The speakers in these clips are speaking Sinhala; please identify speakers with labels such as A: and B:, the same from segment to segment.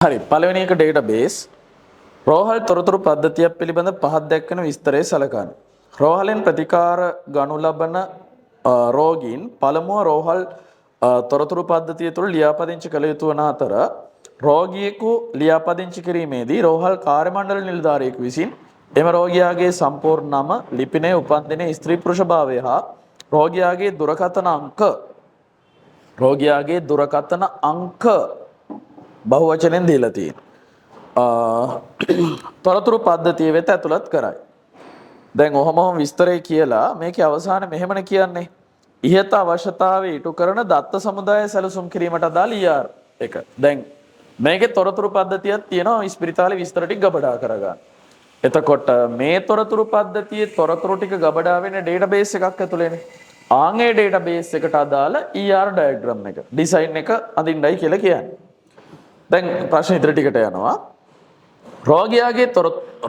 A: හරි පළවෙනි එක ඩේටාබේස් රෝහල් තොරතුරු පද්ධතියක් පිළිබඳ පහත් දැක්වෙන විස්තරය සලකන්න. රෝහලෙන් ප්‍රතිකාර ගනු ලබන රෝගීන් පළමුව රෝහල් තොරතුරු පද්ධතිය තුළ ලියාපදිංචි කළ යුතු වන අතර රෝගියෙකු ලියාපදිංචි කිරීමේදී රෝහල් කාර්ය මණ්ඩල නිලධාරියෙකු විසින් එම රෝගියාගේ සම්පූර්ණ නම, ලිපිනය, උපන්දිනය, ස්ත්‍රී පුරුෂ භාවය හා රෝගියාගේ දුරකථන අංක බහුවචනෙන් දීලා තියෙනවා. තොරතුරු පද්ධතිය වෙත ඇතුළත් කරයි. දැන් ඔහොම විස්තරය කියලා මේකේ අවසානයේ මෙහෙමනේ කියන්නේ. ඉහත අවශ්‍යතාවය ඉටු කරන දත්ත සමුදාය සැලසුම් කිරීමට අදාළ ER එක. දැන් මේකේ තොරතුරු පද්ධතියක් තියෙනවා ඉස්පිරිතාලේ විස්තර ටික ගබඩා කරගන්න. එතකොට මේ තොරතුරු පද්ධතියේ තොරතුරු ටික ගබඩා වෙන ඩේටාබේස් එකක් ඇතුළේනේ. ආන්ගේ ඩේටාබේස් එකට අදාළ ER ඩයග්‍රෑම් එක, ඩිසයින් එක අඳින්නයි කියලා කියන්නේ. දැන් ප්‍රශ්න ඉදිරි ටිකට යනවා.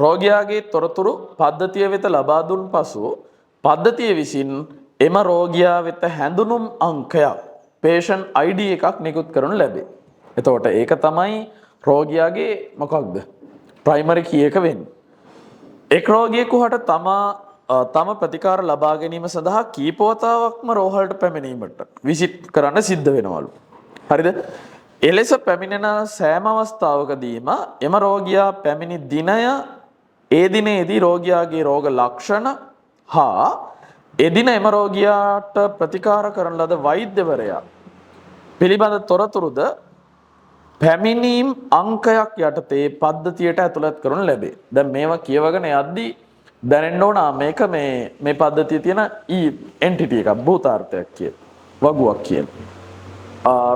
A: රෝගියාගේ තොරතුරු පද්ධතිය වෙත ලබා දුන් පසු පද්ධතිය විසින් එම රෝගියා වෙත හැඳුනුම් අංකයක් patient ID එකක් නිකුත් කරනු ලැබේ. එතකොට ඒක තමයි රෝගියාගේ මොකක්ද? ප්‍රයිමරි කී එක වෙන්නේ. එක් රෝගියෙකු හට තම ප්‍රතිකාර ලබා ගැනීම සඳහා කීප වතාවක්ම රෝහලට පැමිණීමට විසිට් කරන්න සිද්ධ වෙනවලු. හරිද? එලෙස පැමිණෙන සෑම අවස්ථාවකදීම එම රෝගියා පැමිණි දිනය, ඒ දිනේදී රෝගියාගේ රෝග ලක්ෂණ හා එදින එම රෝගියාට ප්‍රතිකාර කරන ලද වෛද්‍යවරයා පිළිබඳ තොරතුරුද පැමිණීම් අංකයක් යටතේ පද්ධතියට ඇතුළත් කරනු ලැබේ. දැන් මේවා කියවගෙන යද්දී දැනෙන්න ඕන මේක මේ පද්ධතියේ තියෙන එන්ටිටි එකක්, භූතාර්ථයක් කියන වගුවක් කියන.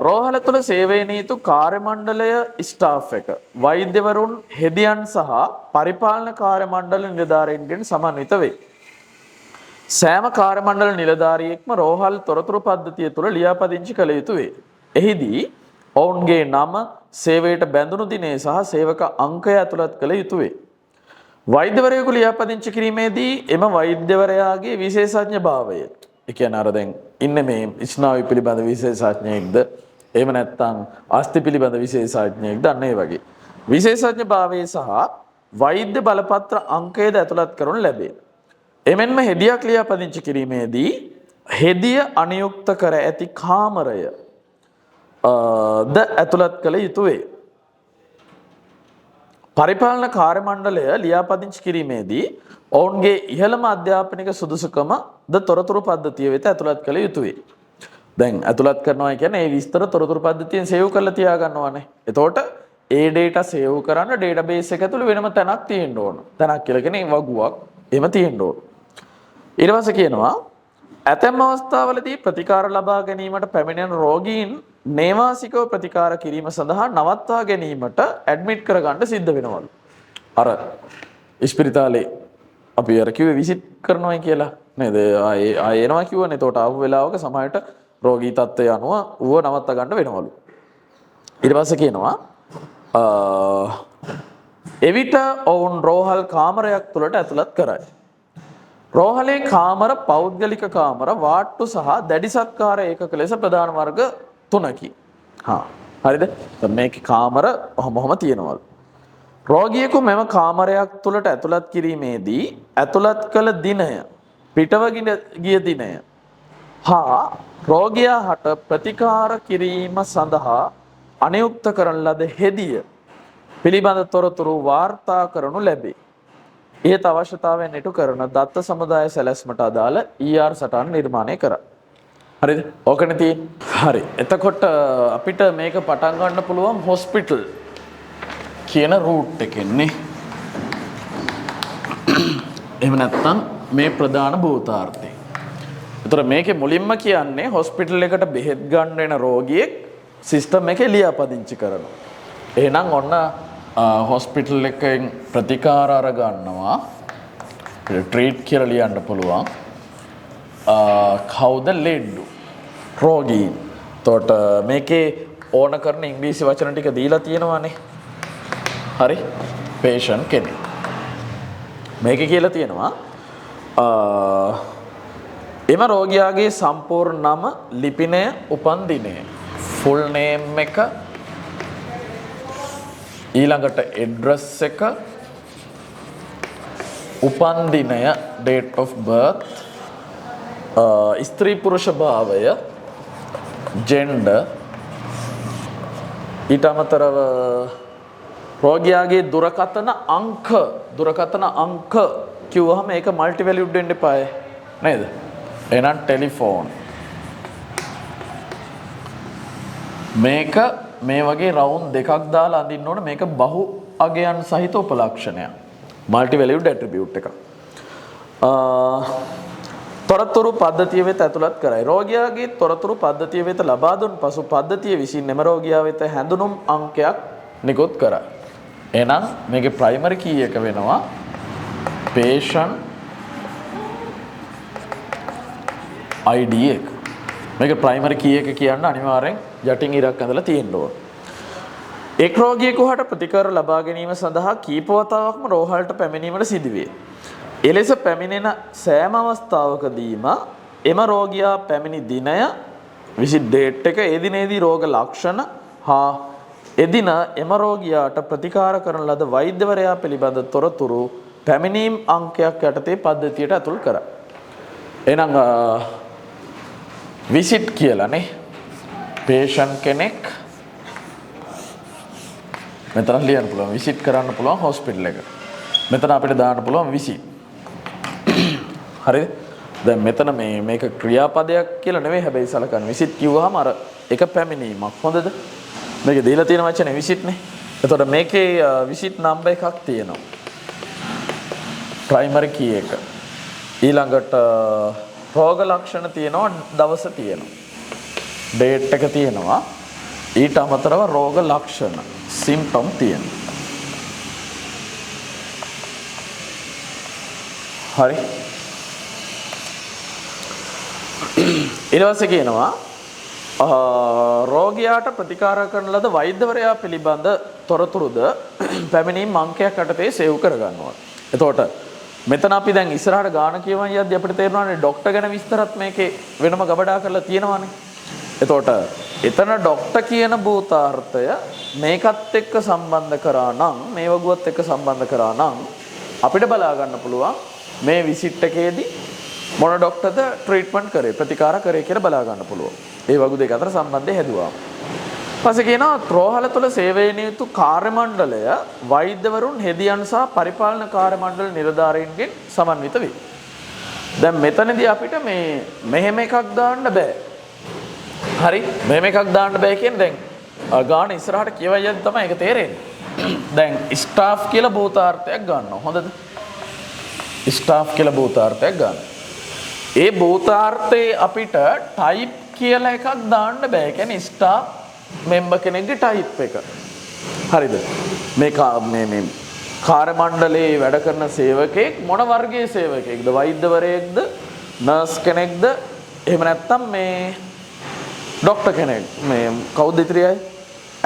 A: රෝහල තුළ සේවයේ නීතු කාර්ය මණ්ඩලය ස්ටාෆ් එක වෛද්‍යවරුන්, හෙදියන් සහ පරිපාලන කාර්ය මණ්ඩල නිලධාරීන්ගෙන් සමන්විත වේ. සෑම කාර්ය මණ්ඩල නිලධාරියෙක්ම රෝහල් තොරතුරු පද්ධතිය තුළ ලියාපදිංචි කළ යුතු වේ. එහිදී ඔවුන්ගේ නම, සේවයට බැඳුණු දිනය සහ සේවක අංකය ඇතුළත් කළ යුතු වේ. වෛද්‍යවරයෙකු ලියාපදිංචි කිරීමේදී එම වෛද්‍යවරයාගේ විශේෂඥභාවය, ඒ කියන්නේ අර දැන් ඉන්නේ මේ ස්නායු පිළිබඳ විශේෂඥයෙක්ද, එහෙම නැත්නම් අස්ථි පිළිබඳ විශේෂඥයෙක්ද, අන්න ඒ වගේ විශේෂඥභාවය සහ වෛද්‍ය බලපත්‍ර අංකයද ඇතුළත් කරනු ලැබේ. එමෙන්ම හෙදියක් ලියාපදිංචි කිරීමේදී හෙදිය අනියුක්ත කර ඇති කාමරය ද ඇතුළත් කළ යුතු වේ. පරිපාලන කාර්ය මණ්ඩලය ලියාපදිංචි කිරීමේදී ඔවුන්ගේ ඉහළම අධ්‍යාපනික සුදුසුකම ද තොරතුරු පද්ධතිය වෙත ඇතුළත් කළ යුතු වේ. දැන් ඇතුළත් කරනවා කියන්නේ ඒ විස්තර තොරතුරු පද්ධතියෙන් සේව් කරලා තියා ගන්නවානේ. එතකොට ඒ data සේව් කරන්න database එක ඇතුළේ වෙනම තැනක් තියෙන්න ඕන. තැනක් කියලා කියන්නේ වගුවක් එහෙම තියෙන්න ඕන. ඊට පස්සේ කියනවා ඇතැම් අවස්ථාවලදී ප්‍රතිකාර ලබා ගැනීමට පැමිණෙන රෝගීන් නේවාසිකව ප්‍රතිකාර කිරීම සඳහා නවත්වා ගැනීමට ඇඩ්මිට් කරගන්න සිද්ධ වෙනවලු. අර ඉස්පිරිතාලේ අපි අර කිව්වේ විසිට් කරනවා කියලා නේද? ආයේ එනවා කිව්වනේ. එතකොට ආපු වෙලාවක සමහරට රෝගී තත්ත්වය අනුව ඌව නවත්වා ගන්න වෙනවලු. ඊට පස්සේ කියනවා එවිට ඔවුන් රෝහල් කාමරයක් තුළට ඇතුළත් කරයි. රෝහලේ කාමර පෞද්ගලික කාමර, වාට්ටු සහ දැඩි සත්කාර ඒකක ලෙස ප්‍රධාන වර්ග 3කි. හරිද? මේකේ කාමර ඔහොම තියෙනවලු. රෝගියෙකු මෙම කාමරයක් තුළට ඇතුළත් කිරීමේදී ඇතුළත් කළ දිනය, පිටව ගිය දිනය හා රෝගියා හට ප්‍රතිකාර කිරීම සඳහා අනියුක්ත කරන ලද හෙදිය පිළිබඳ තොරතුරු වාර්තා කරනු ලැබේ. ඒත් අවශ්‍යතාවයෙන් ඉටු කරන දත්ත සමුදාය සැලැස්මට අදාළ ER සටහන් නිර්මාණය කරා. හරිද? ඕකනේ තියෙන්නේ. හරි. එතකොට අපිට මේක පටන් ගන්න පුළුවන් හොස්පිටල් කියන රූට් එකෙන්නේ. එහෙම නැත්නම් මේ ප්‍රධාන භූතාර්ථය. ඒතර මේකේ මුලින්ම කියන්නේ හොස්පිටල් එකට බෙහෙත් ගන්න වෙන රෝගියෙක් සිස්ටම් එකේ ලියාපදිංචි කරනවා. එහෙනම් ඔන්න හොස්පිටල් එකෙන් ප්‍රතිකාර අර ගන්නවා. ට්‍රීට් කියලා ලියන්න පුළුවන්. කවුද ලෙඩ්ඩු? රෝගීන්. එතකොට මේකේ ඕන කරන ඉංග්‍රීසි වචන ටික දීලා තියෙනවානේ. හරි? patient කෙනෙක්. මේකේ කියලා තියෙනවා එම රෝගියාගේ සම්පූර්ණ නම, ලිපිනය, උපන් දිනය, ෆුල් නේම් එක, ඊළඟට address එක, උපන් දිනය date of birth, ස්ත්‍රී පුරුෂ භාවය, gender, ඊට අමතරව රෝගියාගේ දුරකථන අංක කිව්වහම ඒක මල්ටි වැලියුඩ් වෙන්න එපායි නේද? එහෙනම් ටෙලිෆෝන්. මේක මේ වගේ රවුන්ඩ් දෙකක් දාලා අඳින්න ඕන. මේක බහු අගයන් සහිත උපලක්ෂණයක්. මල්ටි වැලියුඩ් ඇට්‍රිබියුට් එක. තොරතුරු පද්ධතිය වෙත ඇතුළත් කරයි. රෝගියාගේ තොරතුරු පද්ධතිය වෙත ලබා දුන් පසු පද්ධතිය විසින් එම රෝගියා වෙත හැඳුනුම් අංකයක් නිකුත් කරයි. එහෙනම් මේකේ ප්‍රයිමරි කී එක වෙනවා patient ID එක. මේක ප්‍රයිමරි කී එක කියන්න අනිවාර්යෙන් යටින් ඉරක් ඇඳලා තියෙන්න ඕන. එක් රෝගියෙකු හට ප්‍රතිකාර ලබා ගැනීම සඳහා කීප වතාවක්ම රෝහලට පැමිණීමට සිදුවේ. එලෙස පැමිණෙන සෑම අවස්ථාවකදීම එම රෝගියා පැමිණි දිනය, විසිට් ඩේට් එක, ඒ දිනේදී රෝග ලක්ෂණ හා එදින එම රෝගියාට ප්‍රතිකාර කරන ලද වෛද්‍යවරයා පිළිබඳ තොරතුරු පැමිණීම් අංකයක් යටතේ පද්ධතියට ඇතුල් කරයි. එහෙනම් විසිට් කියලානේ patient කෙනෙක් මෙතන ලියන්න පුළුවන්. විසිට් කරන්න පුළුවන් හොස්පිටල් එක. මෙතන අපිට දාන්න පුළුවන් විසිට්. හරිද? දැන් මෙතන මේක ක්‍රියාපදයක් කියලා නෙවෙයි හැබැයි සලකන්නේ. විසිට් කිව්වහම අර එක පැමිණීමක්. හොඳද? මේකේ දීලා තියෙන වචනේ විසිට්නේ. එතකොට මේකේ විසිට් නම්බර් එකක් තියෙනවා. ප්‍රයිමරි කී එක. ඊළඟට රෝග ලක්ෂණ තියෙනවා, දවස තියෙනවා. ඩේට් එක තියෙනවා. ඊට අමතරව රෝග ලක්ෂණ සිම්ප්ටම් තියෙනවා. හරි. ඊට පස්සේ කියනවා රෝගියාට ප්‍රතිකාර කරන ලද වෛද්‍යවරයා පිළිබඳ තොරතුරුද පැමිණීම් අංකයක් යටතේ සේව් කරගන්නවා. එතකොට මෙතන අපි දැන් ඉස්සරහට ගාන කියවන් යද්දී අපිට තේරෙනවානේ ડોක්ටර් ගැන විස්තරත් මේකේ වෙනම ගබඩා කරලා තියෙනවානේ. එතකොට එතන ડોක්ටර් කියන භූතාර්ථය මේකත් එක්ක සම්බන්ධ කරා නම්, මේ වගුවත් එක්ක සම්බන්ධ කරා නම් අපිට බලා ගන්න පුළුවන් මේ විසිට් එකේදී මොන ડોක්ටර්ද ට්‍රීට්මන්ට් කරේ, ප්‍රතිකාර කරේ කියලා බලා ගන්න පුළුවන්. ඒ වගු දෙක අතර සම්බන්ධය හැදුවා. පස්සේ කියනවා රෝහල තුළ සේවයේ යුතු කාර්ය මණ්ඩලය වෛද්‍යවරුන්, හෙදියන් සහ පරිපාලන කාර්ය මණ්ඩල නිලධාරීන්ගෙන් සමන්විත වේ. දැන් මෙතනදී අපිට මෙහෙම එකක් දාන්න බෑ. හරි? මෙහෙම එකක් දාන්න බෑ කියන්නේ දැන් ගාන ඉස්සරහට කියවයි යද්දි තමයි ඒක තේරෙන්නේ. දැන් ස්ටාෆ් කියලා භූතාර්ථයක් ගන්නවා. හොඳද? ස්ටාෆ් කියලා භූතාර්ථයක් ගන්න. ඒ භූතාර්ථයේ අපිට ටයිප් කියලා එකක් දාන්න බෑ. කියන්නේ ස්ටාෆ් මෙම්බර් කෙනෙක්ගේ ටයිප් එක. හරිද? මේ කාර්ය මණ්ඩලයේ වැඩ කරන සේවකයෙක් මොන වර්ගයේ සේවකයෙක්ද? වෛද්‍යවරයෙක්ද? නර්ස් කෙනෙක්ද? එහෙම නැත්නම් ડોක්ටර් කෙනෙක්? කවුද ඉතිරියයි?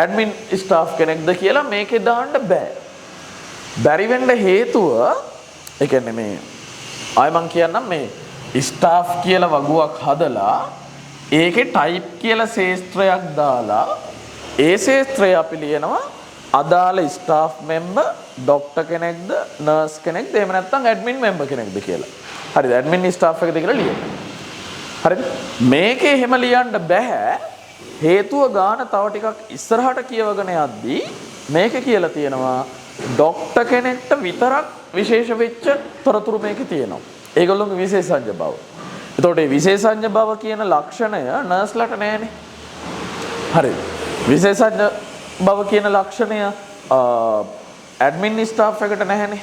A: ඇඩ්මින් ස්ටාෆ් කෙනෙක්ද කියලා මේකේ දාන්න බෑ. බැරි වෙන්න හේතුව ඒ කියන්නේ ආයෙ මං කියන්නම් ස්ටාෆ් කියලා වගුවක් හදලා ඒකේ ටයිප් කියලා ශේත්‍රයක් දාලා ඒ ශේත්‍රය අපි ලියනවා අදාළ ස්ටාෆ් මෙම්බර් ડોක්ටර් කෙනෙක්ද, නර්ස් කෙනෙක්ද, එහෙම නැත්නම් ඇඩ්මින් මෙම්බර් කෙනෙක්ද කියලා. හරිද? ඇඩ්මින් ස්ටාෆ් එකද කියලා ලියන්න. හරිද? මේකේ එහෙම ලියන්න බෑ. හේතුව ගාන තව ටිකක් ඉස්සරහට කියවගෙන යද්දී මේක කියලා තියෙනවා ડોක්ටර් කෙනෙක්ට විතරක් විශේෂ වෙච්ච තොරතුරු මේකේ තියෙනවා. ඒගොල්ලෝගේ විශේෂඥ බව. එතකොට මේ විශේෂඥ බව කියන ලක්ෂණය නර්ස්ලට නැහැනේ. හරිද? විශේෂඥ බව කියන ලක්ෂණය ඇඩ්මින් ස්ටාෆ් එකට නැහැනේ.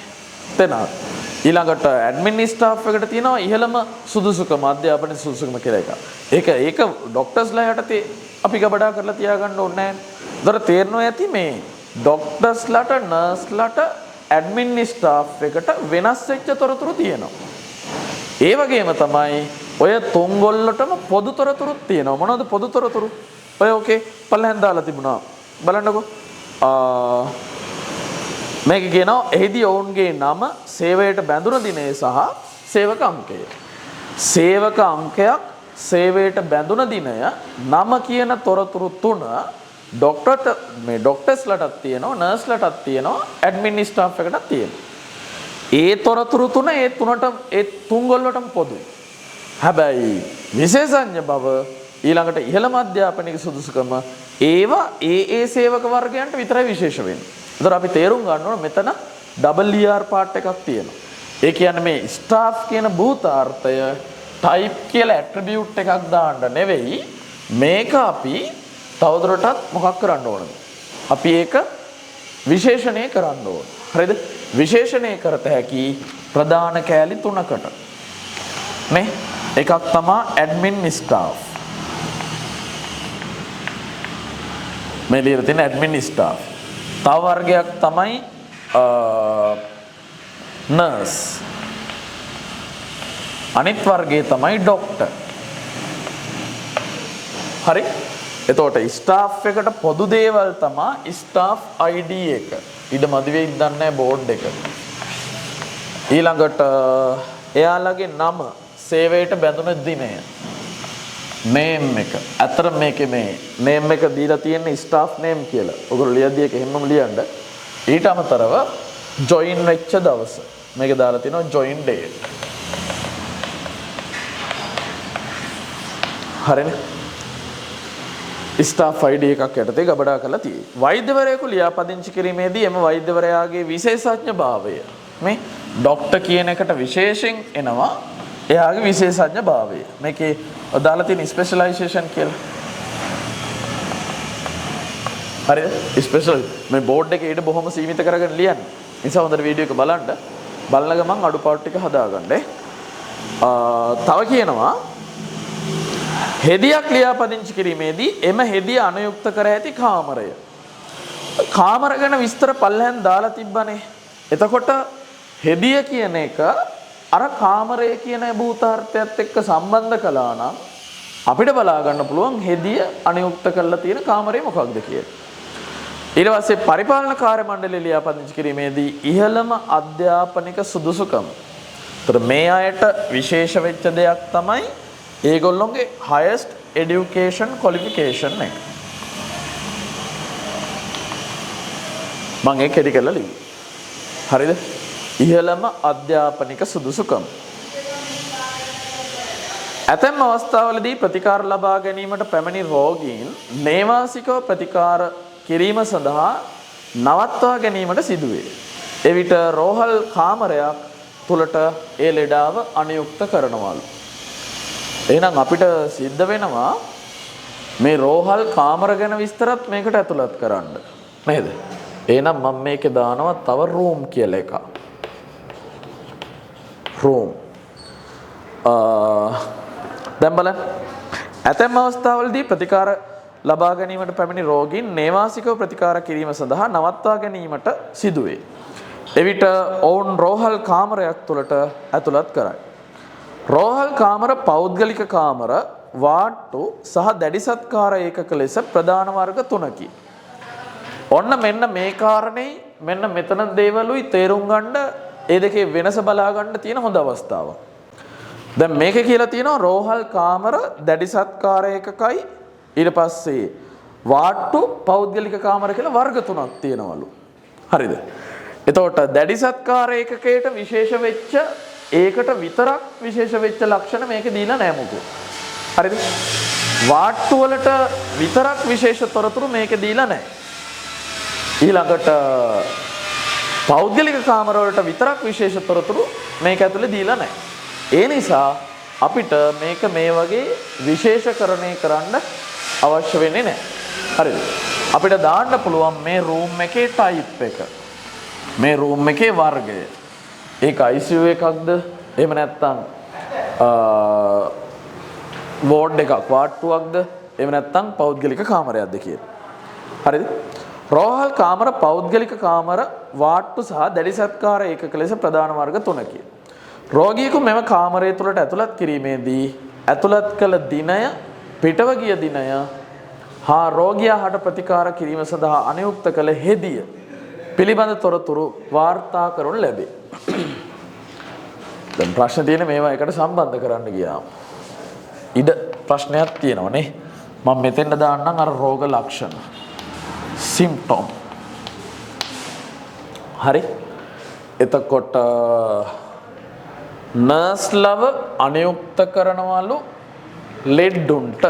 A: තේනවා? ඊළඟට ඇඩ්මින් ස්ටාෆ් එකට තියෙනවා ඉහළම සුදුසුකම, අධ්‍යාපන සුදුසුකම කියලා එකක්. ඒක ડોක්ටර්ස්ලා යටතේ අපි ගබඩා කරලා තියාගන්න ඕනේ නැහැ. ඒතර තේරෙනවා ඇති මේ ડોක්ටර්ස්ලාට, නර්ස්ලාට, ඇඩ්මින් ස්ටාෆ් එකට වෙනස් වෙච්ච තොරතුරු තියෙනවා. ඒ වගේම තමයි ඔය තුන්ගොල්ලටම පොදු තොරතුරුත් තියෙනවා. මොනවද පොදු තොරතුරු? ඔය ඕකේ පල්ලෙන් දාලා තිබුණා. බලන්නකෝ. මේක කියනවා එහිදී ඔවුන්ගේ නම, සේවයට බැඳුන දිනය සහ සේවක අංකය. සේවක අංකයක්, සේවයට බැඳුන දිනය, නම කියන තොරතුරු තුන ඩොක්ටර්ස්ලටත් තියෙනවා නර්ස්ලටත් තියෙනවා ඇඩ්මින් ස්ටාෆ් එකටත් තියෙනවා. ඒ තොරතුරු තුන ඒ තුන්ගොල්ලටම පොදුයි. හැබැයි විශේෂඥ බව ඊළඟට ඉහළම අධ්‍යාපනික සුදුසුකම ඒවා ඒ සේවක වර්ගයන්ට විතරයි විශේෂ වෙන්නේ. ඒතර අපි තේරුම් ගන්න ඕන මෙතන ER පාර්ට් එකක් තියෙනවා. ඒ කියන්නේ මේ ස්ටාෆ් කියන භූතාර්ථය ටයිප් කියලා ඇට්‍රිබියුට් එකක් දාන්න නෙවෙයි මේක අපි තවදුරටත් මොකක් කරන්න ඕනද? අපි ඒක විශේෂණය කරන්න ඕන. හරිද? විශේෂණය කරත හැකි ප්‍රධාන කෑලි තුනකට. නේ? එකක් තමයි ඇඩ්මින් ස්ටාෆ්. මේ ලියලා තියෙන ඇඩ්මින් ස්ටාෆ්. තව වර්ගයක් තමයි නර්ස්. අනිත් වර්ගය තමයි ඩොක්ටර්. හරි? එතකොට ස්ටාෆ් එකට පොදු දේවල් තමයි ස්ටාෆ් ID එක. ඊට මදි වෙයිද දන්නේ බෝඩ් එක. ඊළඟට එයාලගේ නම, සේවයට බැඳුන දිනය, නේම් එක. අතර මේකේ මේ නේම් එක දීලා තියෙන්නේ ස්ටාෆ් නේම් කියලා. ඔයගොල්ලෝ ලියද්දී ඒක හැමෝම ලියන්න. ඊට අමතරව ජොයින් වෙච්ච දවස. මේක දාලා තියෙනවා ජොයින් ඩේට්. හරිනේ? ස්ටාෆ් ID එකක් යටතේ ගබඩා කරලා තියෙයි. වෛද්‍යවරයෙකු ලියාපදිංචි කිරීමේදී එම වෛද්‍යවරයාගේ විශේෂඥ භාවය මේ ડોක්ටර් කියන එකට විශේෂයෙන් එනවා එයාගේ විශේෂඥ භාවය. මේකේ දාලා තියෙන ස්පෙෂලායිසේෂන් කියලා. හරිද? ස්පෙෂල් මේ බෝඩ් එකේ ඊට බොහොම සීමිත කරගෙන ලියන්න. නිසා හොඳට වීඩියෝ එක බලන්න. බලන ගමන් අඩුපාඩු ටික හදාගන්න. තව කියනවා හෙදියක් ලියාපදිංචි කිරීමේදී එම හෙදිය අනුයුක්ත කර ඇති කාමරය. කාමර ගැන විස්තර පල්ලෙන් දාලා තිබ්බනේ. එතකොට හෙදිය කියන එක අර කාමරය කියන භූතාර්ථයත් එක්ක සම්බන්ධ කළා නම් අපිට බලා ගන්න පුළුවන් හෙදිය අනුයුක්ත කරලා තියෙන කාමරය මොකක්ද කියලා. ඊට පස්සේ පරිපාලන කාර්ය මණ්ඩලය ලියාපදිංචි කිරීමේදී ඉහළම අධ්‍යාපනික සුදුසුකම්. ඒතර මේ අයට විශේෂ වෙච්ච දෙයක් තමයි ඒගොල්ලොන්ගේ highest education qualification එක. මම ඒක කෙටි කරලා ලිව්වා. හරිද? ඉහළම අධ්‍යාපනික සුදුසුකම්. ඇතැම් අවස්ථාවලදී ප්‍රතිකාර ලබා ගැනීමට පැමිණි රෝගීන් නේවාසිකව ප්‍රතිකාර කිරීම සඳහා නවත්වා ගැනීමට සිදුවේ. එවිට රෝහල් කාමරයක් තුලට ඒ ලෙඩාව අනුයුක්ත කරනවලු. එහෙනම් අපිට සිද්ධ වෙනවා මේ රෝහල් කාමර ගැන විස්තරත් මේකට ඇතුළත් කරන්න. නේද? එහෙනම් මම මේකේ දානවා තව රූම් කියලා එකක්. රූම්. දැන් බලන්න. ඇතැම් අවස්ථාවලදී ප්‍රතිකාර ලබා ගැනීමට පැමිණි රෝගීන් නේවාසිකව ප්‍රතිකාර කිරීම සඳහා නවත්වා ගැනීමට සිදුවේ. එවිට ඔවුන් රෝහල් කාමරයක් තුළට ඇතුළත් කරයි. රෝහල් කාමර පෞද්ගලික කාමර, වාට්ටු සහ දැඩි සත්කාර ඒකක ලෙස ප්‍රධාන වර්ග තුනකි. ඔන්න මෙන්න මේ කාරණේ මෙන්න මෙතන දේවලුයි තේරුම් ගන්න ඒ දෙකේ වෙනස බලා ගන්න තියෙන හොඳ අවස්ථාවක්. දැන් මේක කියලා තියෙනවා රෝහල් කාමර දැඩි සත්කාර ඒකකයි ඊට පස්සේ වාට්ටු පෞද්ගලික කාමර කියලා වර්ග තුනක් තියෙනවලු. හරිද? එතකොට දැඩි සත්කාර ඒකකයට විශේෂ වෙච්ච ඒකට විතරක් විශේෂ වෙච්ච ලක්ෂණ මේකේ දීලා නැහැ මොකෝ. හරිද? වාට්ටු වලට විතරක් විශේෂ තොරතුරු මේකේ දීලා නැහැ. ඊළඟට පෞද්ගලික කාමර වලට විතරක් විශේෂ තොරතුරු මේක ඇතුලේ දීලා නැහැ. ඒ නිසා අපිට මේක මේ වගේ විශේෂකරණය කරන්න අවශ්‍ය වෙන්නේ නැහැ. හරිද? අපිට දාන්න පුළුවන් මේ රූම් එකේ ටයිප් එක. මේ රූම් එකේ වර්ගය. ඒක ICU එකක්ද? එහෙම නැත්නම් වෝඩ් එකක්, වාට්ටුවක්ද? එහෙම නැත්නම් පෞද්ගලික කාමරයක්ද කියලා. හරිද? රෝහල් කාමර පෞද්ගලික කාමර, වාට්ටු සහ දැඩි සත්කාර ඒකක ලෙස ප්‍රධාන වර්ග තුනකි. රෝගියෙකු මෙම කාමරය තුළට ඇතුළත් කිරීමේදී ඇතුළත් කළ දිනය, පිටව ගිය දිනය හා රෝගියා හට ප්‍රතිකාර කිරීම සඳහා අනුයුක්ත කළ හෙදිය පිළිබඳ තොරතුරු වාර්තා කරනු ලැබේ. දැන් ප්‍රශ්න තියෙන්නේ මේවා එකට සම්බන්ධ කරන්න ගියාම. ඉඩ ප්‍රශ්නයක් තියෙනවා නේ. මම මෙතෙන්ට දාන්නම් අර රෝග ලක්ෂණ. symptom. හරි. එතකොට නර්ස් ලව අනුයුක්ත කරනවලු ලෙඩුන්ට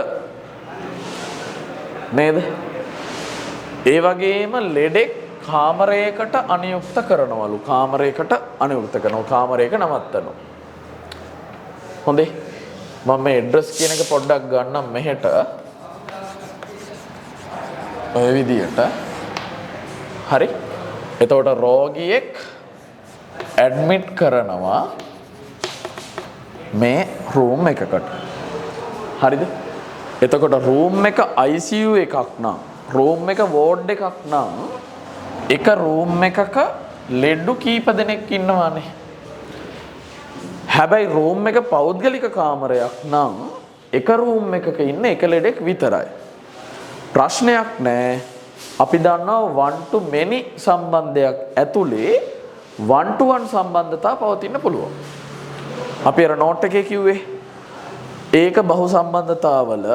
A: නේද? ඒ වගේම ලෙඩෙක් කාමරයකට අනුයුක්ත කරනවලු. කාමරයකට අනුයුක්ත කරනවා. කාමරයක නවත්තනවා. හොඳේ. මම මේ ඇඩ්‍රස් කියන එක පොඩ්ඩක් ගන්නම් මෙහෙට. ඔය විදියට. හරි. එතකොට රෝගියෙක් ඇඩ්මිට් කරනවා මේ රූම් එකකට. හරිද? එතකොට රූම් එක ICU එකක් නම්, රූම් එක වෝඩ් එකක් නම් එක රූම් එකක ලෙඩ්ඩු කීප දෙනෙක් ඉන්නවානේ. හැබැයි රූම් එක පෞද්ගලික කාමරයක් නම් එක රූම් එකක ඉන්න එක ලෙඩෙක් විතරයි. ප්‍රශ්නයක් නැහැ. අපි දන්නවා one to many සම්බන්ධයක් ඇතුලේ one to one සම්බන්ධතා පවතින්න පුළුවන්. අපි අර නෝට් එකේ කිව්වේ ඒක බහු සම්බන්ධතාවල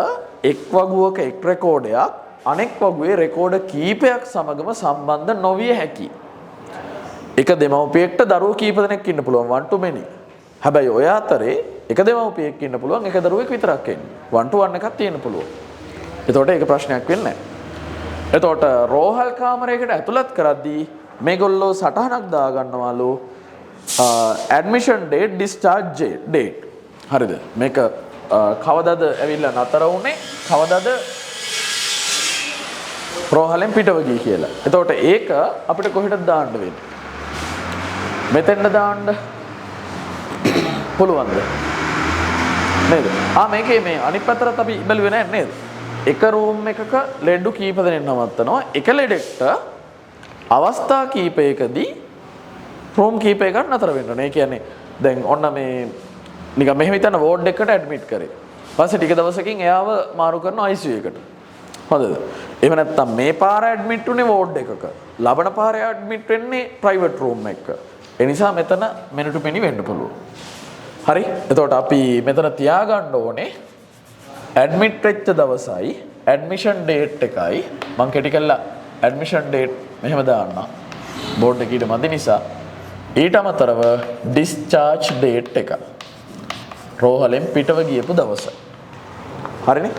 A: එක් වගුවක එක් රෙකෝඩයක් අනෙක් වගුවේ රෙකෝඩ කීපයක් සමගම සම්බන්ධ නොවිය හැකියි. එක දෙමව්පියෙක්ට දරුවෝ කීප දෙනෙක් ඉන්න පුළුවන් one to many. හැබැයි ඔය අතරේ එක දෙමව්පියෙක් ඉන්න පුළුවන් එක දරුවෙක් විතරක් ඉන්නේ. one to one එකක් තියෙන්න පුළුවන්. එතකොට ඒක ප්‍රශ්නයක් වෙන්නේ නැහැ. එතකොට රෝහල් කාමරයකට ඇතුළත් කරද්දී මේගොල්ලෝ සටහනක් දාගන්නවලු ඇඩ්මිෂන් ඩේට් ඩිස්චාර්ජ් ඩේට්. හරිද? මේක කවදාද ඇවිල්ලා නතර වුනේ? කවදාද රෝහලෙන් පිටව ගියේ කියලා. එතකොට ඒක අපිට කොහෙටද දාන්න වෙන්නේ? මෙතෙන්ද දාන්න පුළුවන්ද? නේද? මේකේ මේ අනිත් පැත්තට අපි බැලුවේ නැහැ නේද? එක රූම් එකක ලෙඩ්ඩු කීප දෙනෙක් නවත්තනවා. එක ලෙඩෙක්ට අවස්ථා කීපයකදී රූම් කීපයකට නතර වෙන්න ඕනේ. ඒ කියන්නේ දැන් ඔන්න මේ නිකන් මෙහෙම හිතන්න වෝඩ් එකකට ඇඩ්මිට් කරේ. ඊපස්සේ ටික දවසකින් එයාව මාරු කරනවා ICU එකට. හොඳද? එහෙම නැත්නම් මේ පාර ඇඩ්මිට් උනේ වෝඩ් එකක. ලබන පාරේ ඇඩ්මිට් වෙන්නේ ප්‍රයිවට් රූම් එකක. ඒ නිසා මෙතන මෙනු ටු මෙනි වෙන්න පුළුවන්. හරි? එතකොට අපි මෙතන තියාගන්න ඕනේ ඇඩ්මිට් වෙච්ච දවසයි ඇඩ්මිෂන් ඩේට් එකයි මම කෙටි කරලා ඇඩ්මිෂන් ඩේට් මෙහෙම දාන්න. බෝඩ් එකේ ඊට මදි නිසා ඊට අමතරව ඩිස්චාර්ජ් ඩේට් එක. රෝහලෙන් පිටව ගියපු දවස. හරිනේ?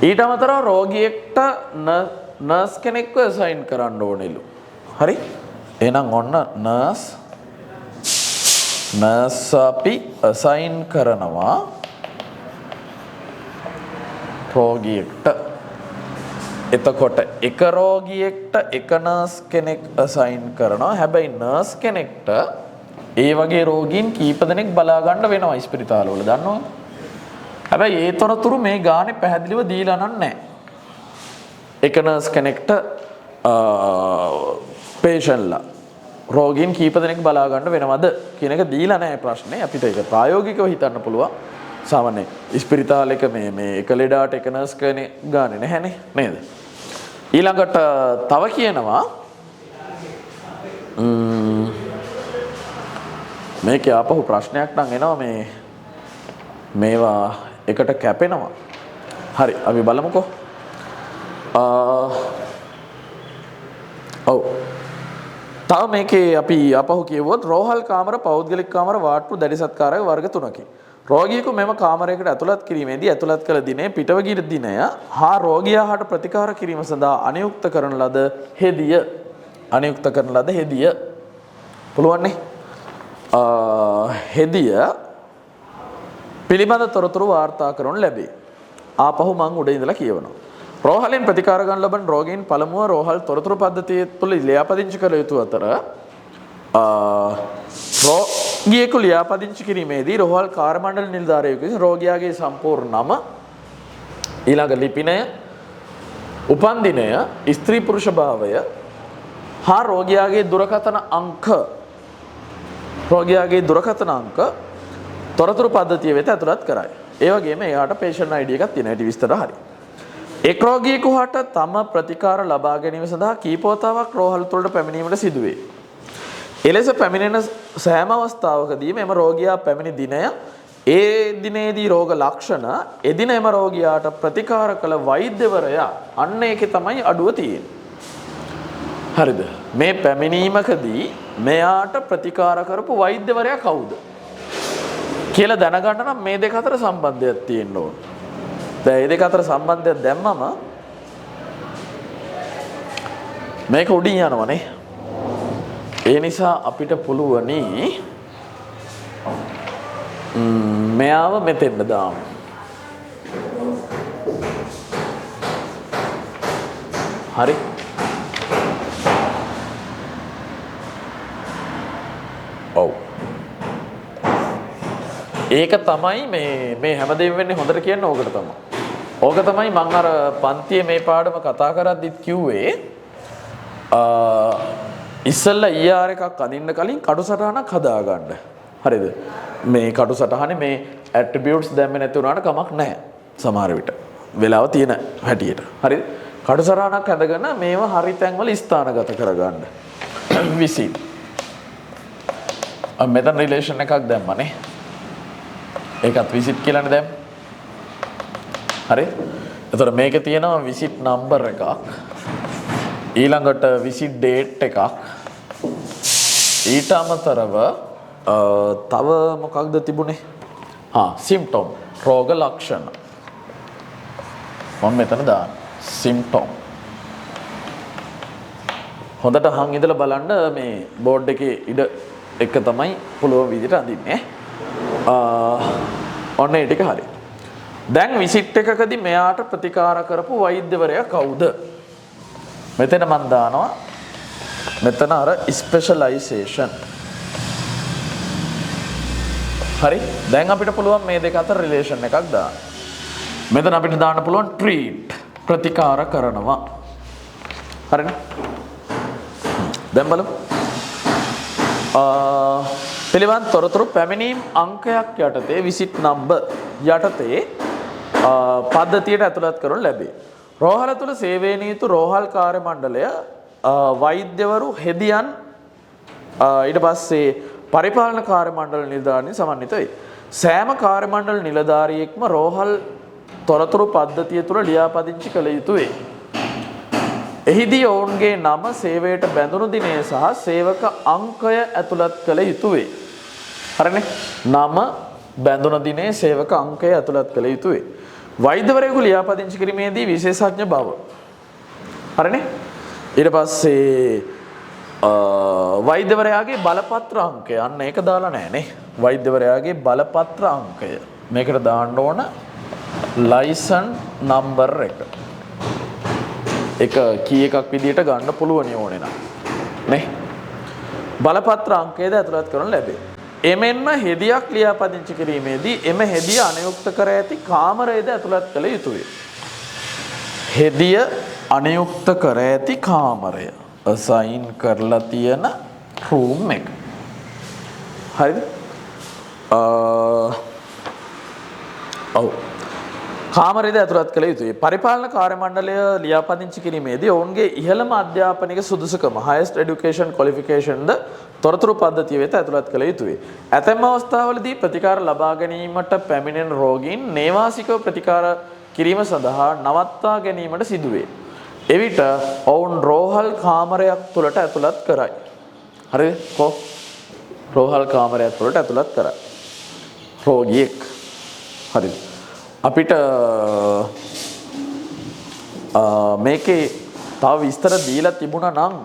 A: ඊට අමතරව රෝගියෙක්ට නර්ස් කෙනෙක්ව අසයින් කරන්න ඕනෙලු. හරි? එහෙනම් ඔන්න නර්ස් අපි අසයින් කරනවා රෝගියෙක්ට. එතකොට එක රෝගියෙක්ට එක නර්ස් කෙනෙක් අසයින් කරනවා. හැබැයි නර්ස් කෙනෙක්ට ඒ වගේ රෝගීන් කීප දෙනෙක් බලා ගන්න වෙනවා ඉස්පිරිතාලවල. දන්නවද? හැබැයි ඒ තොරතුරු මේ ගානේ පැහැදිලිව දීලා නැහැ. එක නර්ස් කෙනෙක්ට පේෂන්ට්ලා රෝගීන් කීප දෙනෙක් බලා ගන්න වෙනවද කියන එක දීලා නැහැ ප්‍රශ්නේ. අපිට ඒක ප්‍රායෝගිකව හිතන්න පුළුවන්. සාමාන්‍ය ඉස්පිරිතාලෙක මේ එක ලෙඩාට එක නර්ස් කෙනෙක් ගානේ නැහැනේ නේද? ඊළඟට තව කියනවා මේකේ ආපහු ප්‍රශ්නයක් නම් එනවා මේවා එකට කැපෙනවා. හරි අපි බලමුකෝ. ඔව් තව මේකේ අපි ආපහු කියවුවොත් රෝහල් කාමර පෞද්ගලික කාමර වාට්ටු දැඩි සත්කාරක වර්ග තුනකි. රෝගියෙකු මෙම කාමරයකට ඇතුළත් කිරීමේදී ඇතුළත් කළ දිනය පිටව ගිය දිනය හා රෝගියා හට ප්‍රතිකාර කිරීම සඳහා අනුයුක්ත කරන ලද හෙදිය පුළුවන් නේ? හෙදිය පිළිබඳ තොරතුරු වාර්තා කරනු ලැබේ. ආපහු මං උඩ ඉඳලා කියවනවා. රෝහලෙන් ප්‍රතිකාර ගන්න ලබන රෝගීන් පළමුව රෝහල් තොරතුරු පද්ධතිය තුළ ලියාපදිංචි කළ යුතු අතර රෝගියෙකු ලියාපදිංචි කිරීමේදී රෝහල් කාර්ය මණ්ඩල නිලධාරියෙකු රෝගියාගේ සම්පූර්ණ නම, ඊළඟ ලිපිනය, උපන්දිනය, ස්ත්‍රී පුරුෂ භාවය හා රෝගියාගේ දුරකථන අංක තොරතුරු පද්ධතිය වෙත ඇතුළත් කරයි. ඒ වගේම එයාට patient ID එකක් තියෙනවා. ඒටි විස්තර හරි. එක් රෝගියෙකු හට තම ප්‍රතිකාර ලබා ගැනීම සඳහා කීපවතාවක් රෝහල තුළට පැමිණීමට සිදුවේ. එලෙස පැමිණෙන සෑම අවස්ථාවකදීම එම රෝගියා පැමිණි දිනය ඒ දිනේදී රෝග ලක්ෂණ එදින එම රෝගියාට ප්‍රතිකාර කළ වෛද්‍යවරයා අන්න ඒකේ තමයි අඩුව තියෙන්නේ. හරිද? මේ පැමිණීමකදී මෙයාට ප්‍රතිකාර කරපු වෛද්‍යවරයා කවුද කියලා දැනගන්න නම් මේ දෙක අතර සම්බන්ධයක් තියෙන්න ඕන. දැන් මේ දෙක අතර සම්බන්ධයක් දැම්මම මේක උඩින් යනවනේ. ඒ නිසා අපිට පුළුවනි මෙයාව මෙතෙන්ට දාමු. හරි. ඔව්. ඒක තමයි මේ හැමදේම වෙන්නේ හොඳට කියන්න ඕකට තමයි. ඕක තමයි මම අර පන්තියේ මේ පාඩම කතා කරද්දිත් කිව්වේ ඉස්සෙල්ලා ER එකක් අදින්න කලින් කටු සටහනක් හදාගන්න. හරිද? මේ කටු සටහනේ මේ ඇට්‍රිබියුට්ස් දැම්මේ නැති වුණාට කමක් නැහැ. සමහර විට වෙලාව තියෙන හැටියට. හරිද? කටු සටහනක් හදගෙන මේව හරි තැන්වල ස්ථානගත කරගන්න. විසිට්. මෙතන රිලේෂන් එකක් දැම්මනේ. ඒකත් විසිට් කියලානේ දැම්ම. හරි? එතකොට මේකේ තියෙනවා විසිට් නම්බර් එකක්. ඊළඟට විසිට් ඩේට් එකක්. ඊට අමතරව තව මොකක්ද තිබුණේ? සිම්ප්ටොම් රෝග ලක්ෂණ. මම මෙතන දාන්න සිම්ප්ටොම්. හොඳට අහන් ඉඳලා බලන්න මේ බෝඩ් එකේ ඉඩ එක තමයි පුළුවන් විදිහට අඳින්නේ. ඔන්න ඒ ටික හරි. දැන් විසිට් එකකදී මෙයාට ප්‍රතිකාර කරපු වෛද්‍යවරයා කවුද? මෙතන මම දානවා මෙතන අර ස්පෙෂලායිසේෂන්. හරි. දැන් අපිට පුළුවන් මේ දෙක අතර රිලේෂන් එකක් දාන්න. මෙතන අපිට දාන්න පුළුවන් ට්‍රීට් ප්‍රතිකාර කරනවා. හරිනේ? දැන් බලමු. පිළිවන් තොරතුරු පැමිණීම් අංකයක් යටතේ විසිට් නම්බර් යටතේ පද්ධතියට ඇතුළත් කරනු ලැබේ. රෝහල තුළ සේවයේ නියුතු රෝහල් කාර්ය මණ්ඩලය වෛද්‍යවරු හෙදියන් ඊට පස්සේ පරිපාලන කාර්ය මණ්ඩල නිලධාරීන් සමන්විත වේ. සෑම කාර්ය මණ්ඩල නිලධාරියෙක්ම රෝහල් තොරතුරු පද්ධතිය තුළ ලියාපදිංචි කළ යුතු වේ. එහිදී ඔවුන්ගේ නම සේවයට බැඳුණු දිනය සහ සේවක අංකය ඇතුළත් කළ යුතු වේ. හරිනේ? නම බැඳුණු දිනේ සේවක අංකය ඇතුළත් කළ යුතු වේ. වෛද්‍යවරයෙකු ලියාපදිංචි කිරීමේදී විශේෂඥ බව. හරිනේ? ඊට පස්සේ වෛද්‍යවරයාගේ බලපත්‍ර අංකය අන්න ඒක දාලා නැහනේ. වෛද්‍යවරයාගේ බලපත්‍ර අංකය. මේකට දාන්න ඕන ලයිසන් නම්බර් එක. එක කී එකක් විදියට ගන්න පුළුවන් ඕනේ නම්. නේ? බලපත්‍ර අංකයද ඇතුළත් කරනු ලැබේ. එමෙන්ම හෙදියක් ලියාපදිංචි කිරීමේදී එම හෙදිය අනුයුක්ත කර ඇති කාමරයද ඇතුළත් කළ යුතුය. හෙදිය අනුයුක්ත කර ඇති කාමරය අසයින් කරලා තියෙන රූම් එක. හරිද? ඔව්. කාමරයද ඇතුළත් කළ යුතුයි. පරිපාලන කාර්ය මණ්ඩලය ලියාපදිංචි කිරීමේදී ඔවුන්ගේ ඉහළම අධ්‍යාපනික සුදුසුකම highest education qualification ද තොරතුරු පද්ධතිය වෙත ඇතුළත් කළ යුතුයි. ඇතැම් අවස්ථාවලදී ප්‍රතිකාර ලබා ගැනීමට පැමිණෙන රෝගීන් නේවාසිකව ප්‍රතිකාර කිරීම සඳහා නවත්වා ගැනීමට සිදුවේ. එවිට ඔවුන් රෝහල් කාමරයක් තුළට ඇතුළත් කරයි. හරිද? රෝහල් කාමරයක් තුළට ඇතුළත් කරයි. රෝගියෙක්. හරිද? අපිට මේකේ තව විස්තර දීලා තිබුණා නම්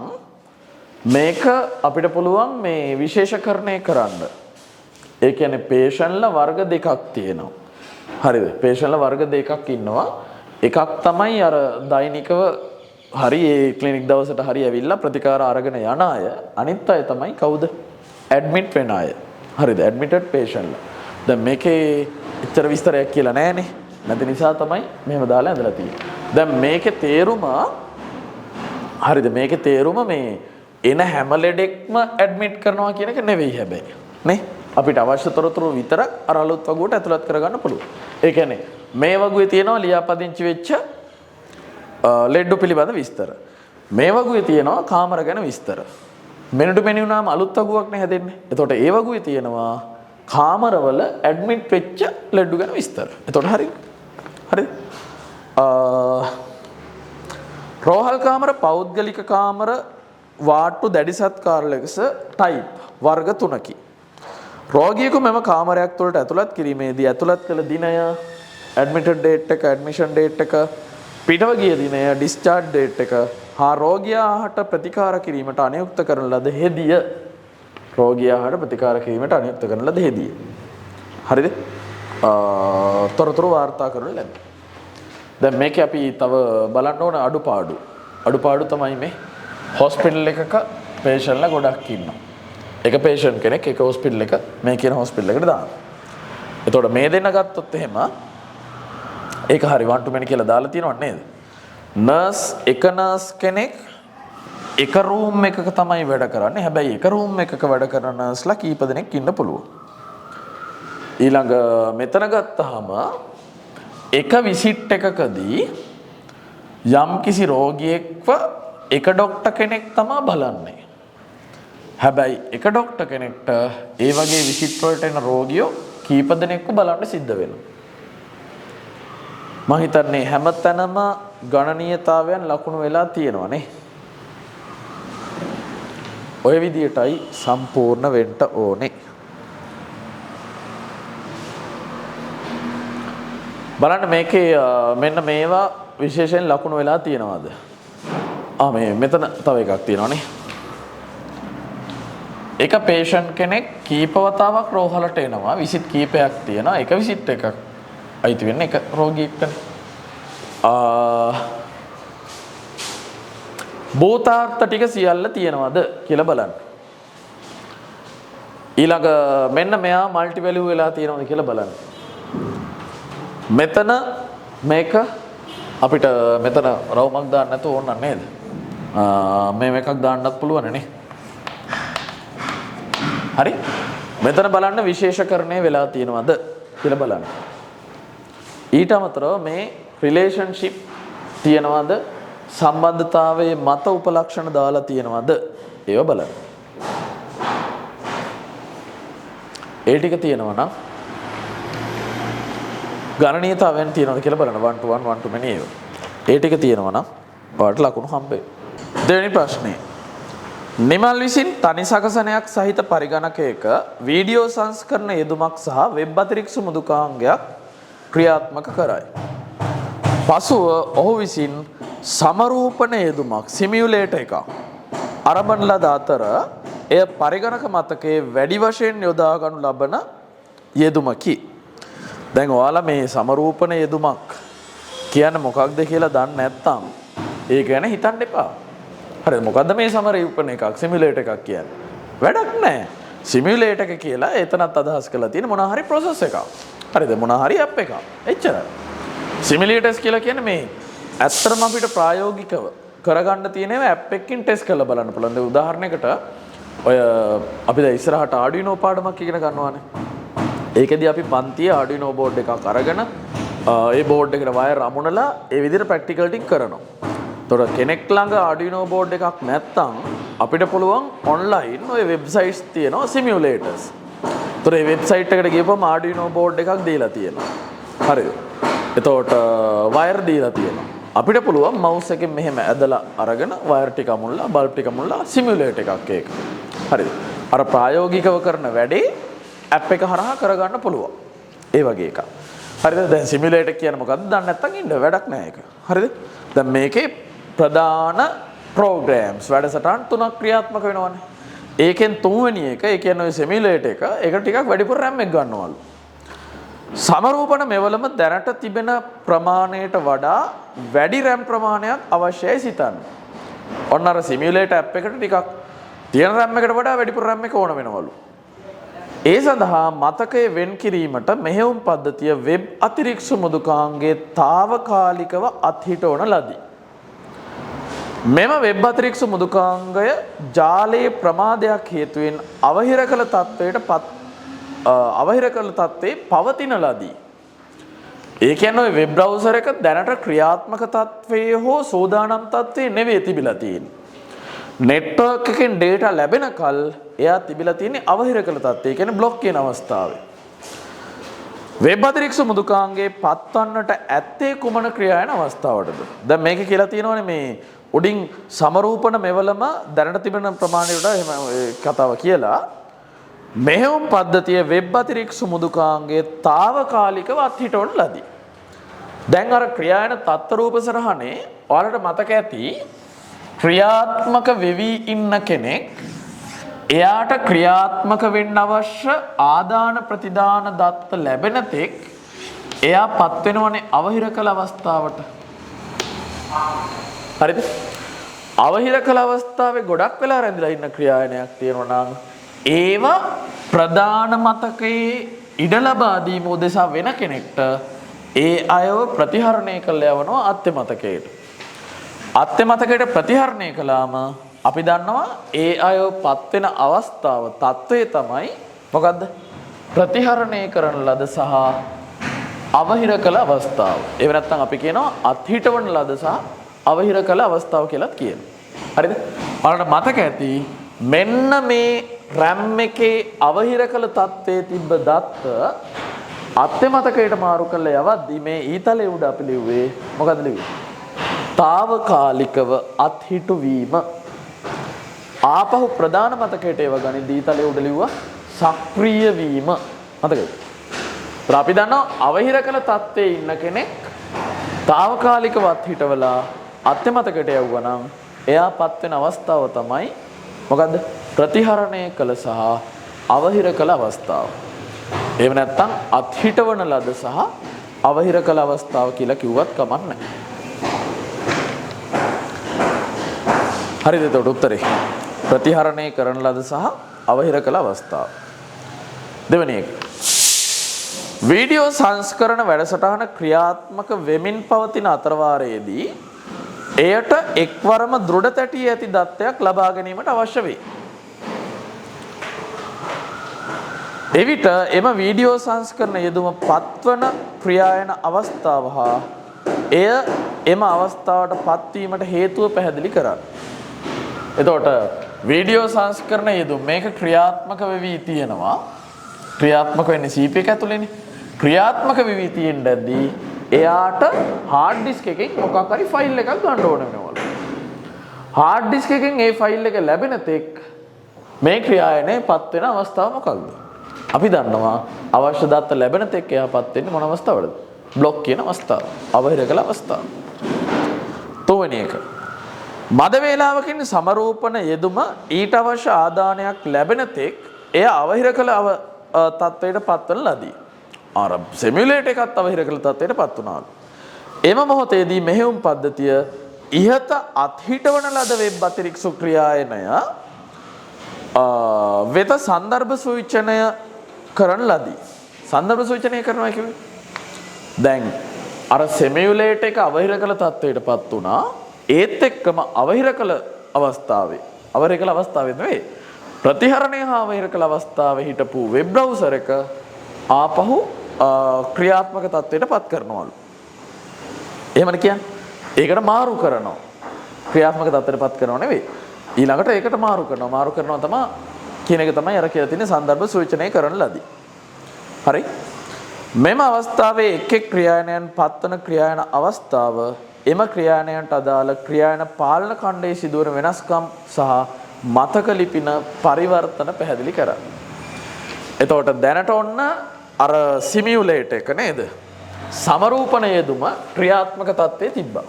A: මේක අපිට පුළුවන් මේ විශේෂකරණය කරන්න. ඒ කියන්නේ පේෂන්ට්ලා වර්ග දෙකක් තියෙනවා. හරිද? පේෂන්ට්ලා වර්ග දෙකක් ඉන්නවා. එකක් තමයි අර දෛනිකව හරි ඒ ක්ලිනික් දවසට හරි ඇවිල්ලා ප්‍රතිකාර අරගෙන යන අය. අනිත් අය තමයි කවුද? ඇඩ්මිට් වෙන අය. හරිද? ඇඩ්මිටඩ් පේෂන්ට්ලා. දැන් මේකේ ඉතර විස්තරයක් කියලා නැහැනේ. නැති නිසා තමයි මෙහෙම දාලා ඇඳලා තියෙන්නේ. දැන් මේකේ තේරුම හරිද? මේකේ තේරුම මේ එන හැම ලෙඩෙක්ම ඇඩ්මිට් කරනවා කියන එක නෙවෙයි හැබැයි. නේ? අපිට අවශ්‍ය තොරතුරු විතරක් අර අලුත් වගුවට ඇතුළත් කරගන්න පුළුවන්. ඒ කියන්නේ මේ වගුවේ තියෙනවා ලියාපදිංචි වෙච්ච ලෙඩ පිළිබඳ විස්තර. මේ වගුවේ තියෙනවා කාමර ගැන විස්තර. මෙනුට මෙනු නාම අලුත් වගුවක් නේ හැදෙන්නේ. එතකොට ඒ වගුවේ තියෙනවා කාමරවල ඇඩ්මිට් වෙච්ච ලෙඩු ගැන විස්තර. එතකොට හරිද? හරිද? රෝහල් කාමර, පෞද්ගලික කාමර, වාට්ටු, දැඩි සත්කාර ලෙස ටයිප් වර්ග 3කි. රෝගියෙකු මෙම කාමරයක් තුළට ඇතුළත් කිරීමේදී ඇතුළත් කළ දිනය, ඇඩ්මිටඩ් ඩේට් එක, ඇඩ්මිෂන් ඩේට් එක, පිටව ගිය දිනය, ඩිස්චාර්ජ් ඩේට් එක හා රෝගියාට ප්‍රතිකාර කිරීමට අනුයුක්ත කරන ලද හෙදිය. රෝගියාට ප්‍රතිකාර කිරීමට අනුයුක්ත කරන ලද හෙදිය. හරිද? තොරතුරු වාර්තා කරනු ලැබේ. දැන් මේක අපි තව බලන්න ඕන අඩුපාඩු. අඩුපාඩු තමයි මේ හොස්පිටල් එකක පේෂන්ට්ලා ගොඩක් ඉන්නවා. එක පේෂන්ට් කෙනෙක් එක හොස්පිටල් එක මේ කියන හොස්පිටල් එකට දානවා. එතකොට මේ දෙන්න ගත්තොත් එහෙම ඒක හරි 1 to many කියලා දාලා තියෙනව නේද? නර්ස් එක නර්ස් කෙනෙක් එක රූම් එකක තමයි වැඩ කරන්නේ. හැබැයි එක රූම් එකක වැඩ කරන නර්ස්ලා කීප දෙනෙක් ඉන්න පුළුවන්. ඊළඟ මෙතන ගත්තාම එක විසිට් එකකදී යම් කිසි රෝගියෙක්ව එක ડોක්ටර් කෙනෙක් තමයි බලන්නේ. හැබැයි එක ડોක්ටර් කෙනෙක්ට ඒ වගේ විසිට් වලට එන රෝගියෝ කීප දෙනෙක්ව බලන්න සිද්ධ වෙනවා. මම හිතන්නේ හැමතැනම ගණනීයතාවයන් ලකුණු වෙලා තියෙනවා නේ. ඔය විදියටයි සම්පූර්ණ වෙන්න ඕනේ. බලන්න මේකේ මෙන්න මේවා විශේෂයෙන් ලකුණු වෙලා තියෙනවද? මේ මෙතන තව එකක් තියෙනවානේ. එක පේෂන්ට් කෙනෙක් කීප වතාවක් රෝහලට එනවා. විසිට් කීපයක් තියෙනවා. එක විසිට් එකක් අයිති වෙන්නේ එක රෝගියෙක්ටනේ. භූතාර්ථ ටික සියල්ල තියෙනවද කියලා බලන්න. ඊළඟ මෙන්න මෙයා මල්ටි වැලියු වෙලා තියෙනවද කියලා බලන්න. මෙතන මේක අපිට මෙතන රවුමක් දාන්න නැතුව ඕන නේද? මේ එකක් දාන්නත් පුළුවන් නේ. හරි? මෙතන බලන්න විශේෂකරණය වෙලා තියෙනවද කියලා බලන්න. ඊට අමතරව මේ රිලේෂන්ෂිප් තියෙනවද? සම්බන්ධතාවයේ මත උපලක්ෂණ දාලා තියෙනවද? ඒව බලන්න. ඒ ටික තියෙනවා නම් ගණනීයතාවයන් තියෙනවද කියලා බලන්න. 1 to 1 1 to many ඒව. ඒ ටික තියෙනවා නම් ඔයාලට ලකුණු හම්බෙයි. දෙවෙනි ප්‍රශ්නේ. නිමල් විසින් තනි සකසනයක් සහිත පරිගණකයක වීඩියෝ සංස්කරණ යෙදුමක් සහ වෙබ් අතිරික්ෂ මෘදුකාංගයක් ක්‍රියාත්මක කරයි. පසුව ඔහු විසින් සමරූපණ යෙදුමක් සිමියුලේටර් එකක් අරඹන ලද අතර එය පරිගණක මතකයේ වැඩි වශයෙන් යොදා ගනු ලබන යෙදුමකි. දැන් ඔයාලා මේ සමරූපණ යෙදුමක් කියන්නේ මොකක්ද කියලා දන්නේ නැත්නම් ඒ ගැන හිතන්න එපා. හරිද? මොකද්ද මේ සමරූපණ එකක් සිමියුලේටර් එකක් කියන්නේ? වැඩක් නැහැ. සිමියුලේටර් එක කියලා එතනත් අදහස් කරලා තියෙන මොනවා හරි process එකක්. හරිද? මොනවා හරි app එකක්. එච්චරයි. සිමියුලේටර්ස් කියලා කියන්නේ මේ ඇත්තටම අපිට ප්‍රායෝගිකව කරගන්න තියෙන ඒවා app එකකින් ටෙස්ට් කරලා බලන්න පුළුවන්. දැන් උදාහරණයකට ඔය අපි දැන් ඉස්සරහට Arduino පාඩමක් ඉගෙන ගන්නවානේ. ඒකෙදී අපි පන්තියේ Arduino board එකක් අරගෙන ඒ board එකට wire අමුණලා ඒ විදිහට practical ටික කරනවා. එතකොට කෙනෙක් ළඟ Arduino board එකක් නැත්නම් අපිට පුළුවන් online ඔය websites තියෙනවා simulators. එතකොට මේ website එකට ගියපුවම Arduino board එකක් දීලා තියෙනවා. හරිද? එතකොට wire දීලා තියෙනවා. අපිට පුළුවන් mouse එකෙන් මෙහෙම ඇදලා අරගෙන wire ටික අමුණලා bulb ටික අමුණලා simulate එකක් ඒක. හරිද? අර ප්‍රායෝගිකව කරන වැඩේ app එක හරහා කරගන්න පුළුවන්. ඒ වගේ එකක්. හරිද? දැන් simulator කියන්නේ මොකද්ද? දන්නේ නැත්නම් ඉන්න වැඩක් නැහැ ඒක. හරිද? දැන් මේකේ ප්‍රධාන programs වැඩසටහන් 3ක් ක්‍රියාත්මක වෙනවානේ. ඒකෙන් තුන්වෙනි එක ඒ කියන්නේ ඔය simulator එක ඒකට ටිකක් වැඩිපුර RAM එක ගන්නවලු. සමරූපණ මෙවලම දැනට තිබෙන ප්‍රමාණයට වඩා වැඩි RAM ප්‍රමාණයක් අවශ්‍යයි සිතන්න. ඔන්න අර simulator app එකට ටිකක් තියෙන RAM එකට වඩා වැඩිපුර RAM එක ඕන වෙනවලු. ඒ සඳහා මතකයේ වෙන් කිරීමට මෙහෙයුම් පද්ධතිය වෙබ් අතිරික්ෂ මෘදුකාංගයේ తాවකාලිකව අත්හිටවන ලදී. මෙම වෙබ් අතිරික්ෂ මෘදුකාංගය ජාලයේ ප්‍රමාදයක් හේතුවෙන් අවහිර කළ තත්ත්වයේ පවතින ලදී. ඒ කියන්නේ ඔය වෙබ් බ්‍රවුසර් එක දැනට ක්‍රියාත්මක තත්ත්වයේ හෝ සෝදානම් තත්ත්වයේ නෙවෙයි තිබිලා තියෙන්නේ. නෙට්වර්ක් එකෙන් data ලැබෙනකල් එයා තිබිලා තියෙන්නේ අවහිර කළ තත්ත්වය. ඒ කියන්නේ බ්ලොක් කියන අවස්ථාවේ. වෙබ් අතිරික්ෂ මෘදුකාංගයේ පත්වන්නට ඇත්තේ කුමන ක්‍රියායන අවස්ථාවටද? දැන් මේක කියලා තියෙනවානේ මේ උඩින් සමරූපන මෙවලම දැනට තිබෙන ප්‍රමාණයට එහෙම කතාව කියලා. මෙහෙයුම් පද්ධතිය වෙබ් අතිරික්ෂ මෘදුකාංගයේ తాවකාලිකව අත්හිටවන ලදී. දැන් අර ක්‍රියායන තත්ත්ව රූප සරහනේ ඔයාලට මතක ඇති ක්‍රියාත්මක වෙවි ඉන්න කෙනෙක් එයාට ක්‍රියාත්මක වෙන්න අවශ්‍ය ආදාන ප්‍රතිදාන දත්ත ලැබෙන තෙක් එයා පත් වෙනවනේ අවහිර කළ අවස්ථාවට. හරිද? අවහිර කළ අවස්ථාවේ ගොඩක් වෙලා රැඳිලා ඉන්න ක්‍රියායනයක් තියෙනවා නම් ඒවා ප්‍රධාන මතකයේ ඉඩ ලබා දීම උදෙසා වෙන කෙනෙක්ට ඒ අයව ප්‍රතිහරණය කළ යවනවා අත්‍ය මතකයට. අත්‍ය මතකයට ප්‍රතිහරණය කළාම අපි දන්නවා ඒ අයව පත් වෙන අවස්ථාව තත්වය තමයි මොකද්ද? ප්‍රතිහරණය කරන ලද සහ අවහිර කළ අවස්ථාව. ඒ නැත්නම් අපි කියනවා අත්හිටවන ලද සහ අවහිර කළ අවස්ථාව කියලාත් කියනවා. හරිද? ඔයාලට මතක ඇති මෙන්න මේ RAM එකේ අවහිර කළ තත්ත්වයේ තිබ්බ දත්ත අත්‍ය මතකයට මාරු කරලා යවද්දි මේ ඊතලයේ උඩ අපි ලිව්වේ මොකද්ද ලිව්වේ? తాවකාලිකව අත්හිටු වීම. ආපහු ප්‍රධාන මතකයට ඒව ගනිද්දී ඊතලයේ උඩ ලිව්වා සක්‍රීය වීම. මතකද? අපි දන්නවා අවහිර කළ තත්ත්වයේ ඉන්න කෙනෙක් తాවකාලිකව අත්හිටවලා අත්‍ය මතකයට යවුවා නම් එයාපත් වෙන අවස්ථාව තමයි මොකද්ද? ප්‍රතිහරණය කළ සහ අවහිර කළ අවස්ථාව. එහෙම නැත්නම් අත්හිටවන ලද සහ අවහිර කළ අවස්ථාව කියලා කිව්වත් කමක් නැහැ. හරිද? එතකොට උත්තරේ ප්‍රතිහරණය කරන ලද සහ අවහිර කළ අවස්ථාව. දෙවෙනි එක. වීඩියෝ සංස්කරණ වැඩසටහන ක්‍රියාත්මක වෙමින් පවතින අතරවාරයේදී එයට එක්වරම දෘಢ තැටි ඇති දත්තයක් ලබා ගැනීමට අවශ්‍ය වේ. එවිට එම වීඩියෝ සංස්කරණ යෙදුම පත්වන ක්‍රියායන අවස්ථාව හා එය එම අවස්ථාවට පත්වීමට හේතුව පැහැදිලි කරන්න. එතකොට වීඩියෝ සංස්කරණ යෙදුම මේක ක්‍රියාත්මක වෙවි තියෙනවා. ක්‍රියාත්මක වෙන්නේ CP එක ඇතුළේනේ. ක්‍රියාත්මක වෙවි තියෙද්දී එයාට hard disk එකෙන් මොකක් හරි ෆයිල් එකක් ගන්න ඕන වෙනවලු. hard disk එකෙන් ඒ ෆයිල් එක ලැබෙන තෙක් මේ ක්‍රියායනේ පත් වෙන අවස්ථාව මොකක්ද? අපි දන්නවා අවශ්‍ය දත්ත ලැබෙන තෙක් එයාපත් වෙන්නේ මොන අවස්ථාවලද? බ්ලොක් කියන අවස්ථාව. අවහිර කළ අවස්ථාව. තුන්වෙනි එක. මද වේලාවකින් සමරූපන යෙදුම ඊට අවශ්‍ය ආදානයක් ලැබෙන තෙක් එය අවහිර කළ තත්ත්වයට පත්වන ලදී. අර සිමියුලේටර් එකත් අවහිර කළ තත්ත්වයට පත් වුණාලු. එම මොහොතේදී මෙහෙයුම් පද්ධතිය ඉහත අත්හිටවන ලද වෙබ් අතිරික්ෂ ක්‍රියායනය වෙත සන්දර්භ සූචනය කරන ලදී. සන්දර්භ සූචනය කරනවා කිව්වේ දැන් අර සිමියුලේටර් එක අවහිර කළ තත්ත්වයට පත් වුණා. ඒත් එක්කම අවහිර කළ අවස්ථාවේ නෙවෙයි ප්‍රතිහරණය හා අවහිර කළ අවස්ථාවේ හිටපු වෙබ් බ්‍රවුසර් එක ආපහු ක්‍රියාත්මක තත්ත්වයට පත් කරනවලු. එහෙමද කියන්නේ? ඒකට මාරු කරනවා. ක්‍රියාත්මක තත්ත්වයට පත් කරනව නෙවෙයි. ඊළඟට ඒකට මාරු කරනවා. මාරු කරනවා තමයි කියන එක තමයි අර කියලා තියෙන්නේ සන්දර්භ සූචනය කරන ලදී. හරි? මෙම අවස්ථාවේ එක් එක් ක්‍රියායනයන් පත්වන ක්‍රියායන අවස්ථාව එම ක්‍රියායනයන්ට අදාළ ක්‍රියායන පාලන ඛණ්ඩයේ සිදුවන වෙනස්කම් සහ මතක ලිපින පරිවර්තන පැහැදිලි කරා. එතකොට දැනට ඔන්න අර සිමියුලේටර් එක නේද? සමරූපන යෙදුම ක්‍රියාත්මක තත්ත්වයේ තිබ්බා.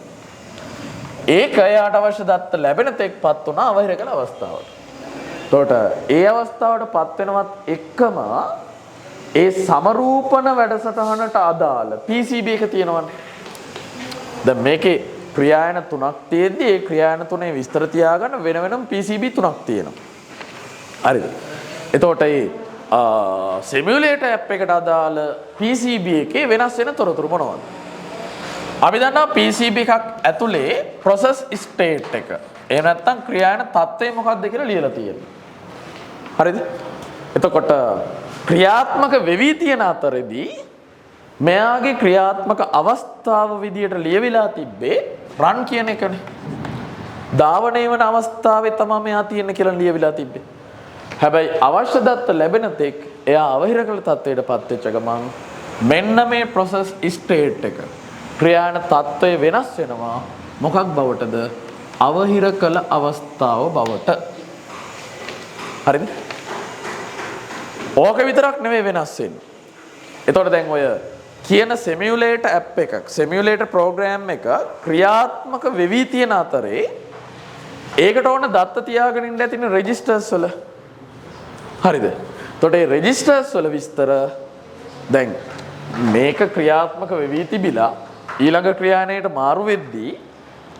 A: ඒක එයාට අවශ්‍ය දත්ත ලැබෙන තෙක්පත් වුණා අවහිර කළ අවස්ථාවට. එතකොට ඒ අවස්ථාවට පත් වෙනවත් එක්කම ඒ සමරූපන වැඩසටහනට අදාළ PCB එක තියෙනවනේ. දැන් මේකේ ක්‍රියායන තුනක් තියෙද්දි ඒ ක්‍රියායන තුනේ විස්තර තියාගන්න වෙන වෙනම PCB තුනක් තියෙනවා. හරිද? එතකොට මේ සිමියුලේටර් ඇප් එකට අදාළ PCB එකේ වෙනස් වෙන තොරතුරු මොනවද? අපි දන්නවා PCB එකක් ඇතුලේ process state එක. එහෙම නැත්නම් ක්‍රියායන තත්ත්වය මොකක්ද කියලා ලියලා තියෙනවා. හරිද? එතකොට ක්‍රියාත්මක වෙවි තියෙන අතරේදී මෙයාගේ ක්‍රියාත්මක අවස්ථාව විදියට ලියවිලා තිබ්බේ run කියන එකනේ. ධාවනය වන අවස්ථාවේ තමයි මෙයා තියෙන කියලා ලියවිලා තිබ්බේ. හැබැයි අවශ්‍ය දත්ත ලැබෙන තෙක් එයා අවහිර කළ තත්ත්වයටපත් වෙච්ච ගමන් මෙන්න මේ process state එක ක්‍රියාන තත්ත්වය වෙනස් වෙනවා. මොකක් බවටද? අවහිර කළ අවස්ථාව බවට. හරිද? ඕක විතරක් නෙවෙයි වෙනස් වෙන්නේ. එතකොට දැන් ඔය කියන සිමියුලේටර් ඇප් එකක්, සිමියුලේටර් ප්‍රෝග්‍රෑම් එක ක්‍රියාත්මක වෙවි තියෙන අතරේ ඒකට ඕන දත්ත තියාගෙන ඉන්න ඇතිනේ රෙජිස්ටර්ස් වල. හරිද? එතකොට මේ රෙජිස්ටර්ස් වල විස්තර දැන් මේක ක්‍රියාත්මක වෙවි තිබිලා ඊළඟ ක්‍රියාණයට මාරු වෙද්දී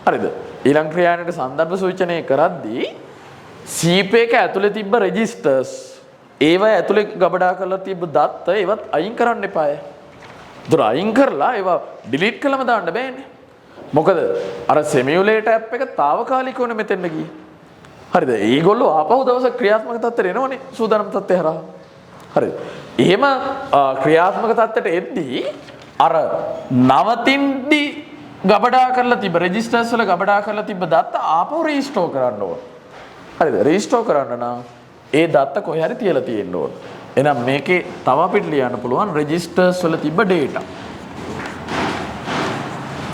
A: හරිද? ඊළඟ ක්‍රියාණයට සන්දර්භ සූචනය කරද්දී සීප් එක ඇතුලේ තිබ්බ රෙජිස්ටර්ස් ඒවා ඇතුලේ ගබඩා කරලා තිබ්බ දත්ත ඒවත් අයින් කරන්න එපාය. ඒතර අයින් කරලා ඒවා ඩිලීට් කළම දාන්න බෑනේ. මොකද අර සිමියුලේටර් ඇප් එක తాවකාලිකවනේ මෙතෙන්ද ගියේ. හරිද? ඒගොල්ලෝ ආපහු දවසක් ක්‍රියාත්මක තත්ත්වයට එනවනේ සූදානම් තත්ත්වය හරහා. හරිද? එහෙම ක්‍රියාත්මක තත්ත්වයට එද්දී අර නවතින්දි ගබඩා කරලා තිබ්බ රෙජිස්ටර්ස් වල ගබඩා කරලා තිබ්බ දත්ත ආපහු රීස්ටෝර් කරන්න ඕන. හරිද? රීස්ටෝර් කරන්න නම් ඒ දත්ත කොහේ හරි තියලා තියෙන්න ඕන. එහෙනම් මේකේ තව අපිට ලියන්න පුළුවන් රෙජිස්ටර්ස් වල තිබ්බ data.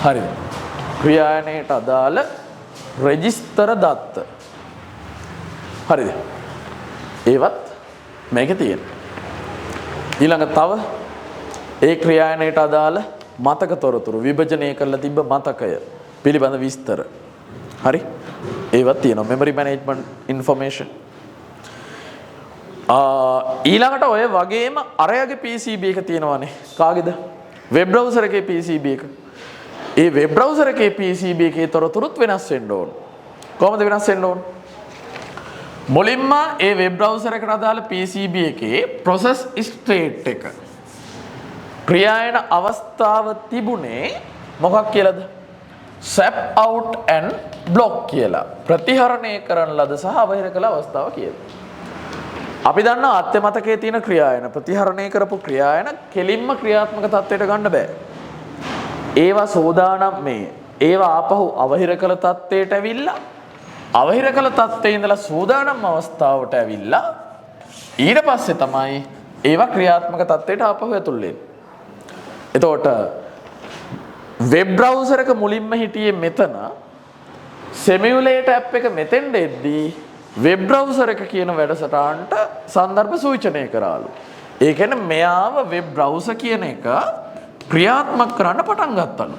A: හරිද? ක්‍රියාණයට අදාළ රෙජිස්ටර් දත්ත. හරිද? ඒවත් මේකේ තියෙනවා. ඊළඟ තව ඒ ක්‍රියාණයට අදාළ මතක තොරතුරු විභජනය කරලා තිබ්බ මතකය පිළිබඳ විස්තර. හරි? ඒවත් තියෙනවා. memory management information. ඊළඟට ඔය වගේම අරයාගේ PCB එක තියෙනවානේ. කාගේද? වෙබ් බ්‍රවුසර් එකේ PCB එක. ඒ වෙබ් බ්‍රවුසර් එකේ PCB එකේ තොරතුරුත් වෙනස් වෙන්න ඕන. කොහොමද වෙනස් වෙන්න ඕන? මුලින්ම ඒ වෙබ් බ්‍රවුසර් එකට අදාළ PCB එකේ process state එක ක්‍රියායන අවස්ථාව තිබුණේ මොකක් කියලාද? swap out and block කියලා. ප්‍රතිහරණය කරන ලද සහ අවහිර කළ අවස්ථාව කියලා. අපි දන්නවා අත්‍ය මතකයේ තියෙන ක්‍රියායන ප්‍රතිහරණය කරපු ක්‍රියායන කෙලින්ම ක්‍රියාත්මක තත්ත්වයට ගන්න බෑ. ඒවා සෝදානම් ඒවා ආපහු අවහිර කළ තත්ත්වයට ඇවිල්ලා අවහිර කළ තත්ත්වයේ ඉඳලා සෝදානම් අවස්ථාවට ඇවිල්ලා ඊට පස්සේ තමයි ඒවා ක්‍රියාත්මක තත්ත්වයට ආපහු ඇතුල් වෙන්නේ. එතකොට වෙබ් බ්‍රවුසර් එක මුලින්ම හිටියේ මෙතන සිමියුලේටර් ඇප් එක මෙතෙන්ට එද්දී වෙබ් බ්‍රවුසර් එක කියන වැඩසටහනට සන්දර්භ සූචනය කරාලු. ඒ කියන්නේ මෙයාව වෙබ් බ්‍රවුසර් කියන එක ක්‍රියාත්මක කරන්න පටන් ගත්තලු.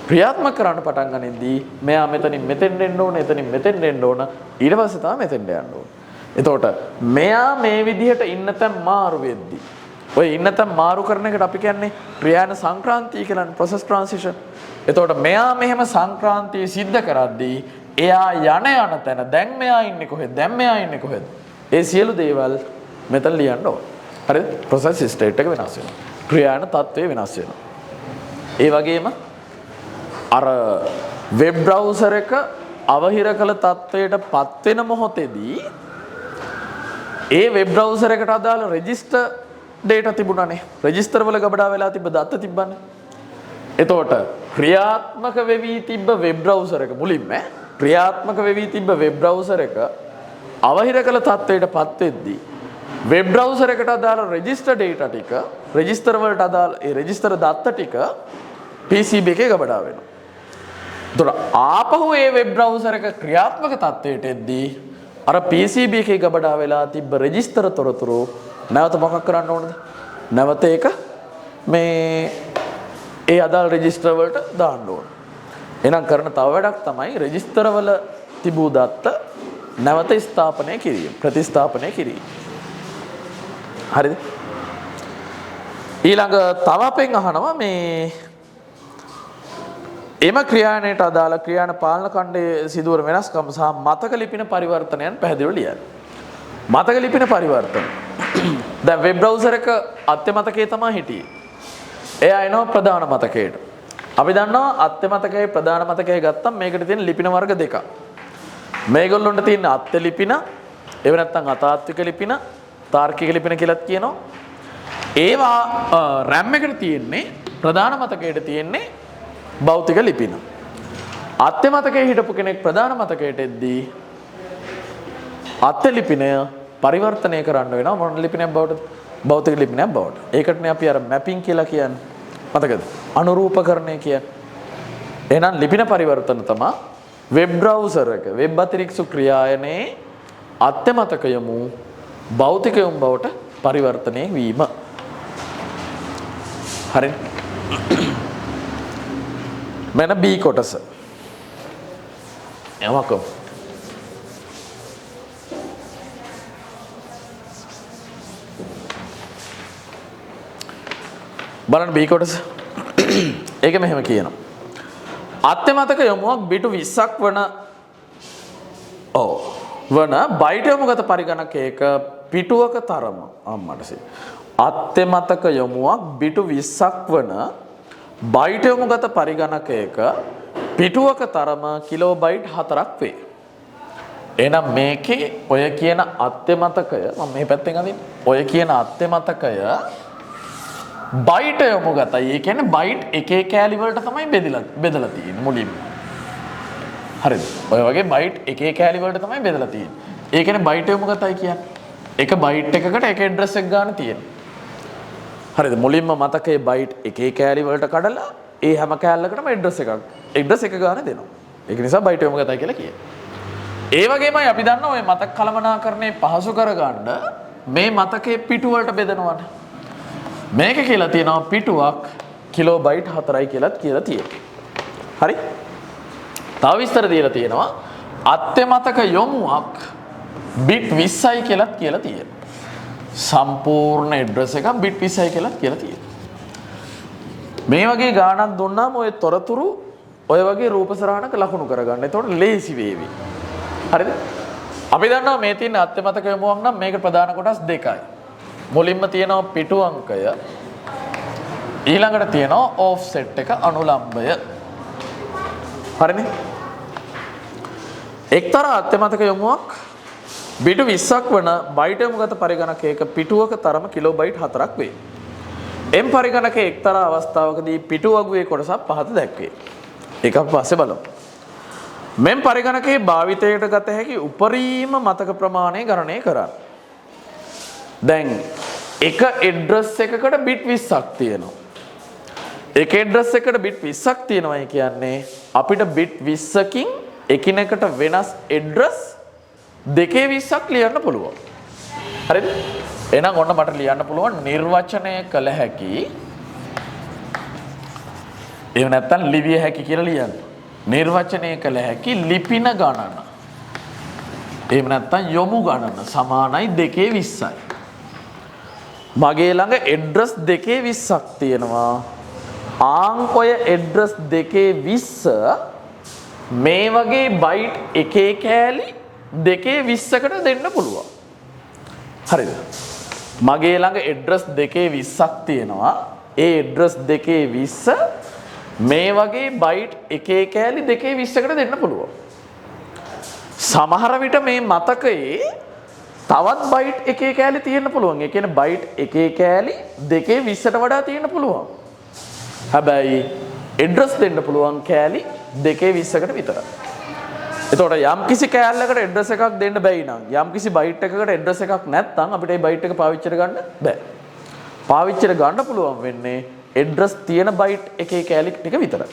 A: ක්‍රියාත්මක කරන්න පටන් ගනින්දී මෙයා මෙතනින් මෙතෙන් එන්න ඕන, එතනින් මෙතෙන් එන්න ඕන, ඊට පස්සේ තමයි මෙතෙන්ට යන්න ඕන. එතකොට මෙයා මේ විදිහට ඉන්න තැන් මාරු වෙද්දී ඔය ඉන්න තැන් මාරු කරන එකට අපි කියන්නේ ක්‍රියාන සංක්‍රාන්තිය කියලා process transition. එතකොට මෙයා මෙහෙම සංක්‍රාන්තිය සිද්ධ කරද්දී එයා යන තැන දැන් මෙයා ඉන්නේ කොහෙද? දැන් මෙයා ඉන්නේ කොහෙද? ඒ සියලු දේවල් මෙතන ලියන්න ඕන. හරිද? process state එක වෙනස් වෙනවා. ක්‍රියාන තත්ත්වය වෙනස් වෙනවා. ඒ වගේම අර වෙබ් බ්‍රවුසර් එක අවහිර කළ තත්ත්වයටපත් වෙන මොහොතේදී ඒ වෙබ් බ්‍රවුසර් එකට අදාළ රෙජිස්ටර් data තිබුණානේ. රෙජිස්ටර් වල ගබඩා වෙලා තිබ්බ දත්ත තිබ්බනේ. එතකොට ක්‍රියාත්මක වෙවි තිබ්බ වෙබ් බ්‍රවුසර් එක මුලින්ම ක්‍රියාත්මක වෙවි තිබ්බ වෙබ් බ්‍රවුසර් එක අවහිර කළ තත්ත්වයටපත් වෙද්දී වෙබ් බ්‍රවුසර් එකට අදාළ රෙජිස්ටර් data ටික රෙජිස්ටර් වලට අදාළ ඒ රෙජිස්ටර් දත්ත ටික PCB එකේ ගබඩා වෙනවා. එතකොට ආපහු ඒ වෙබ් බ්‍රවුසර් එක ක්‍රියාත්මක තත්ත්වයට එද්දී අර PCB එකේ ගබඩා වෙලා තිබ්බ රෙජිස්ටර් තොරතුරු නැවත මොකක් කරන්න ඕනද? නැවත ඒක මේ ඒ අදාළ රෙජිස්ටර් වලට දාන්න ඕන. එහෙනම් කරන තව වැඩක් තමයි රෙජිස්ටර් වල තිබූ දත්ත නැවත ස්ථාපනය කිරීම, ප්‍රතිස්ථාපනය කිරීම. හරිද? ඊළඟ තව අපෙන් අහනවා මේ එම ක්‍රියාණයට අදාළ ක්‍රියාණ පාලන ඛණ්ඩයේ සිදුවන වෙනස්කම් සහ මතක ලිපින පරිවර්තනයන් පැහැදිලිව ලියන්න. මතක ලිපින පරිවර්තන. දැන් වෙබ් බ්‍රවුසර් එක අත්‍ය මතකයේ තමයි හිටියේ. එයා එනවා ප්‍රධාන මතකයට. අපි දන්නවා අත්‍ය මතකයේ ප්‍රධාන මතකයේ ගත්තම මේකට තියෙන ලිපින වර්ග දෙකක්. මේගොල්ලොන්ට තියෙන අත්‍ය ලිපින, ඒව නැත්නම් අතාත්වික ලිපින, තාර්කික ලිපින කියලාත් කියනවා. ඒවා RAM එකට තියෙන්නේ ප්‍රධාන මතකයට තියෙන්නේ භෞතික ලිපින. අත්‍ය මතකයේ හිටපු කෙනෙක් ප්‍රධාන මතකයට එද්දී අත්‍ය ලිපිනය පරිවර්තනය කරන්න වෙනවා මොන ලිපිනයක් බවට? භෞතික ලිපිනයක් බවට. ඒකටනේ අපි අර මැපින් කියලා කියන්නේ. මතකද? අනුරූපකරණය කියන්නේ. එහෙනම් ලිපින පරිවර්තන තමයි වෙබ් බ්‍රවුසර් එක වෙබ් අතිරික්ෂ ක්‍රියායනයේ අත්‍ය මතකයමු භෞතිකයම් බවට පරිවර්තනය වීම. හරි. මෙන්න B කොටස. එවකෝ. බලන්න B කොටස. ඒක මෙහෙම කියනවා. අත්‍ය මතක යොමුවක් බිටු 20ක් වන බයිට් යොමුගත පරිගණකයක පිටුවක තරම අම්මටසේ. අත්‍ය මතක යොමුවක් බිටු 20ක් වන බයිට් යොමුගත පරිගණකයක පිටුවක තරම කිලෝබයිට් 4ක් වේ. එහෙනම් මේකේ ඔය කියන අත්‍ය මතකය මම මේ පැත්තෙන් අදින්න. ඔය කියන අත්‍ය මතකය බයිට් යොමුගතයි. ඒ කියන්නේ බයිට් එකේ කෑලි වලට තමයි බෙදලා තියෙන්නේ මුලින්ම. හරිද? ඔය වගේ බයිට් එකේ කෑලි වලට තමයි බෙදලා තියෙන්නේ. ඒ කියන්නේ බයිට් යොමුගතයි කියන්නේ. එක බයිට් එකකට එක ඇඩ්‍රස් එක ගන්න තියෙන්නේ. හරිද? මුලින්ම මතකයේ බයිට් එකේ කෑලි වලට කඩලා ඒ හැම කෑල්ලකටම ඇඩ්‍රස් එක ගන්න දෙනවා. ඒක නිසා බයිට් යොමුගතයි කියලා කියන්නේ. ඒ වගේමයි අපි දන්න ඔය මතක කළමනාකරණය පහසු කරගන්න මේ මතකයේ පිටු වලට බෙදනවනේ. මේක කියලා තියෙනවා පිටුවක් කිලෝබයිට් 4යි කියලාත් කියලා තියෙනවා. හරි? තව විස්තර දීලා තියෙනවා අත්‍ය මතක යොමුවක් බිට් 20යි කියලාත් කියලා තියෙනවා. සම්පූර්ණ ඇඩ්‍රස් එක බිට් 20යි කියලාත් කියලා තියෙනවා. මේ වගේ ගාණක් දුන්නාම ඔය තොරතුරු ඔය වගේ රූප සරහනක ලකුණු කරගන්න. එතකොට ලේසි වේවි. හරිද? අපි දන්නවා මේ තියෙන අත්‍ය මතක යොමුවක් නම් මේක ප්‍රධාන කොටස් දෙකයි. මුලින්ම තියෙනවා පිටු අංකය ඊළඟට තියෙනවා ඔෆ්සෙට් එක අනුලම්බය. හරිනේ? එක්තරා අත්‍ය මතක යොමුවක් බිටු 20ක් වන බයිට් යොමුගත පරිගණකයක පිටුවක තරම කිලෝබයිට් 4ක් වේ. එම් පරිගණකයේ එක්තරා අවස්ථාවකදී පිටු වගුවේ කොටසක් පහත දැක්වේ. ඒක අපි පස්සේ බලමු. මෙම් පරිගණකයේ භාවිතයට ගත හැකි උපරිම මතක ප්‍රමාණය ගණනය කරන්න. දැන් එක ඇඩ්‍රස් එකකට බිට් 20ක් තියෙනවා. එක ඇඩ්‍රස් එකකට බිට් 20ක් තියෙනවායි කියන්නේ අපිට බිට් 20කින් එකිනෙකට වෙනස් ඇඩ්‍රස් දෙකේ 20ක් ලියන්න පුළුවන්. හරිද? එහෙනම් ඔන්න මට ලියන්න පුළුවන් නිර්වචනය කළ හැකි. එහෙම නැත්නම් ලිවිය හැකි කියලා ලියන්න. නිර්වචනය කළ හැකි ලිපින ගණන. එහෙම නැත්නම් යොමු ගණන සමානයි 2/20යි. මගේ ළඟ ඇඩ්‍රස් 2/20ක් තියෙනවා. ආංකොය ඇඩ්‍රස් 2/20 මේ වගේ බයිට් එකේ කෑලි 2/20කට දෙන්න පුළුවන්. හරිද? මගේ ළඟ ඇඩ්‍රස් 2/20ක් තියෙනවා. ඒ ඇඩ්‍රස් 2/20 මේ වගේ බයිට් එකේ කෑලි 2/20කට දෙන්න පුළුවන්. සමහර විට මේ මතකයේ තවත් බයිට් එකේ කෑලි තියෙන්න පුළුවන්. ඒ කියන්නේ බයිට් එකේ කෑලි 2/20ට වඩා තියෙන්න පුළුවන්. හැබැයි ඇඩ්‍රස් දෙන්න පුළුවන් කෑලි 2/20කට විතරයි. එතකොට යම් කිසි කෑල්ලකට ඇඩ්‍රස් එකක් දෙන්න බැයි නම් යම් කිසි බයිට් එකකට ඇඩ්‍රස් එකක් නැත්නම් අපිට මේ බයිට් එක පාවිච්චිට ගන්න බෑ. පාවිච්චිට ගන්න පුළුවන් වෙන්නේ ඇඩ්‍රස් තියෙන බයිට් එකේ කෑලි ටික විතරයි.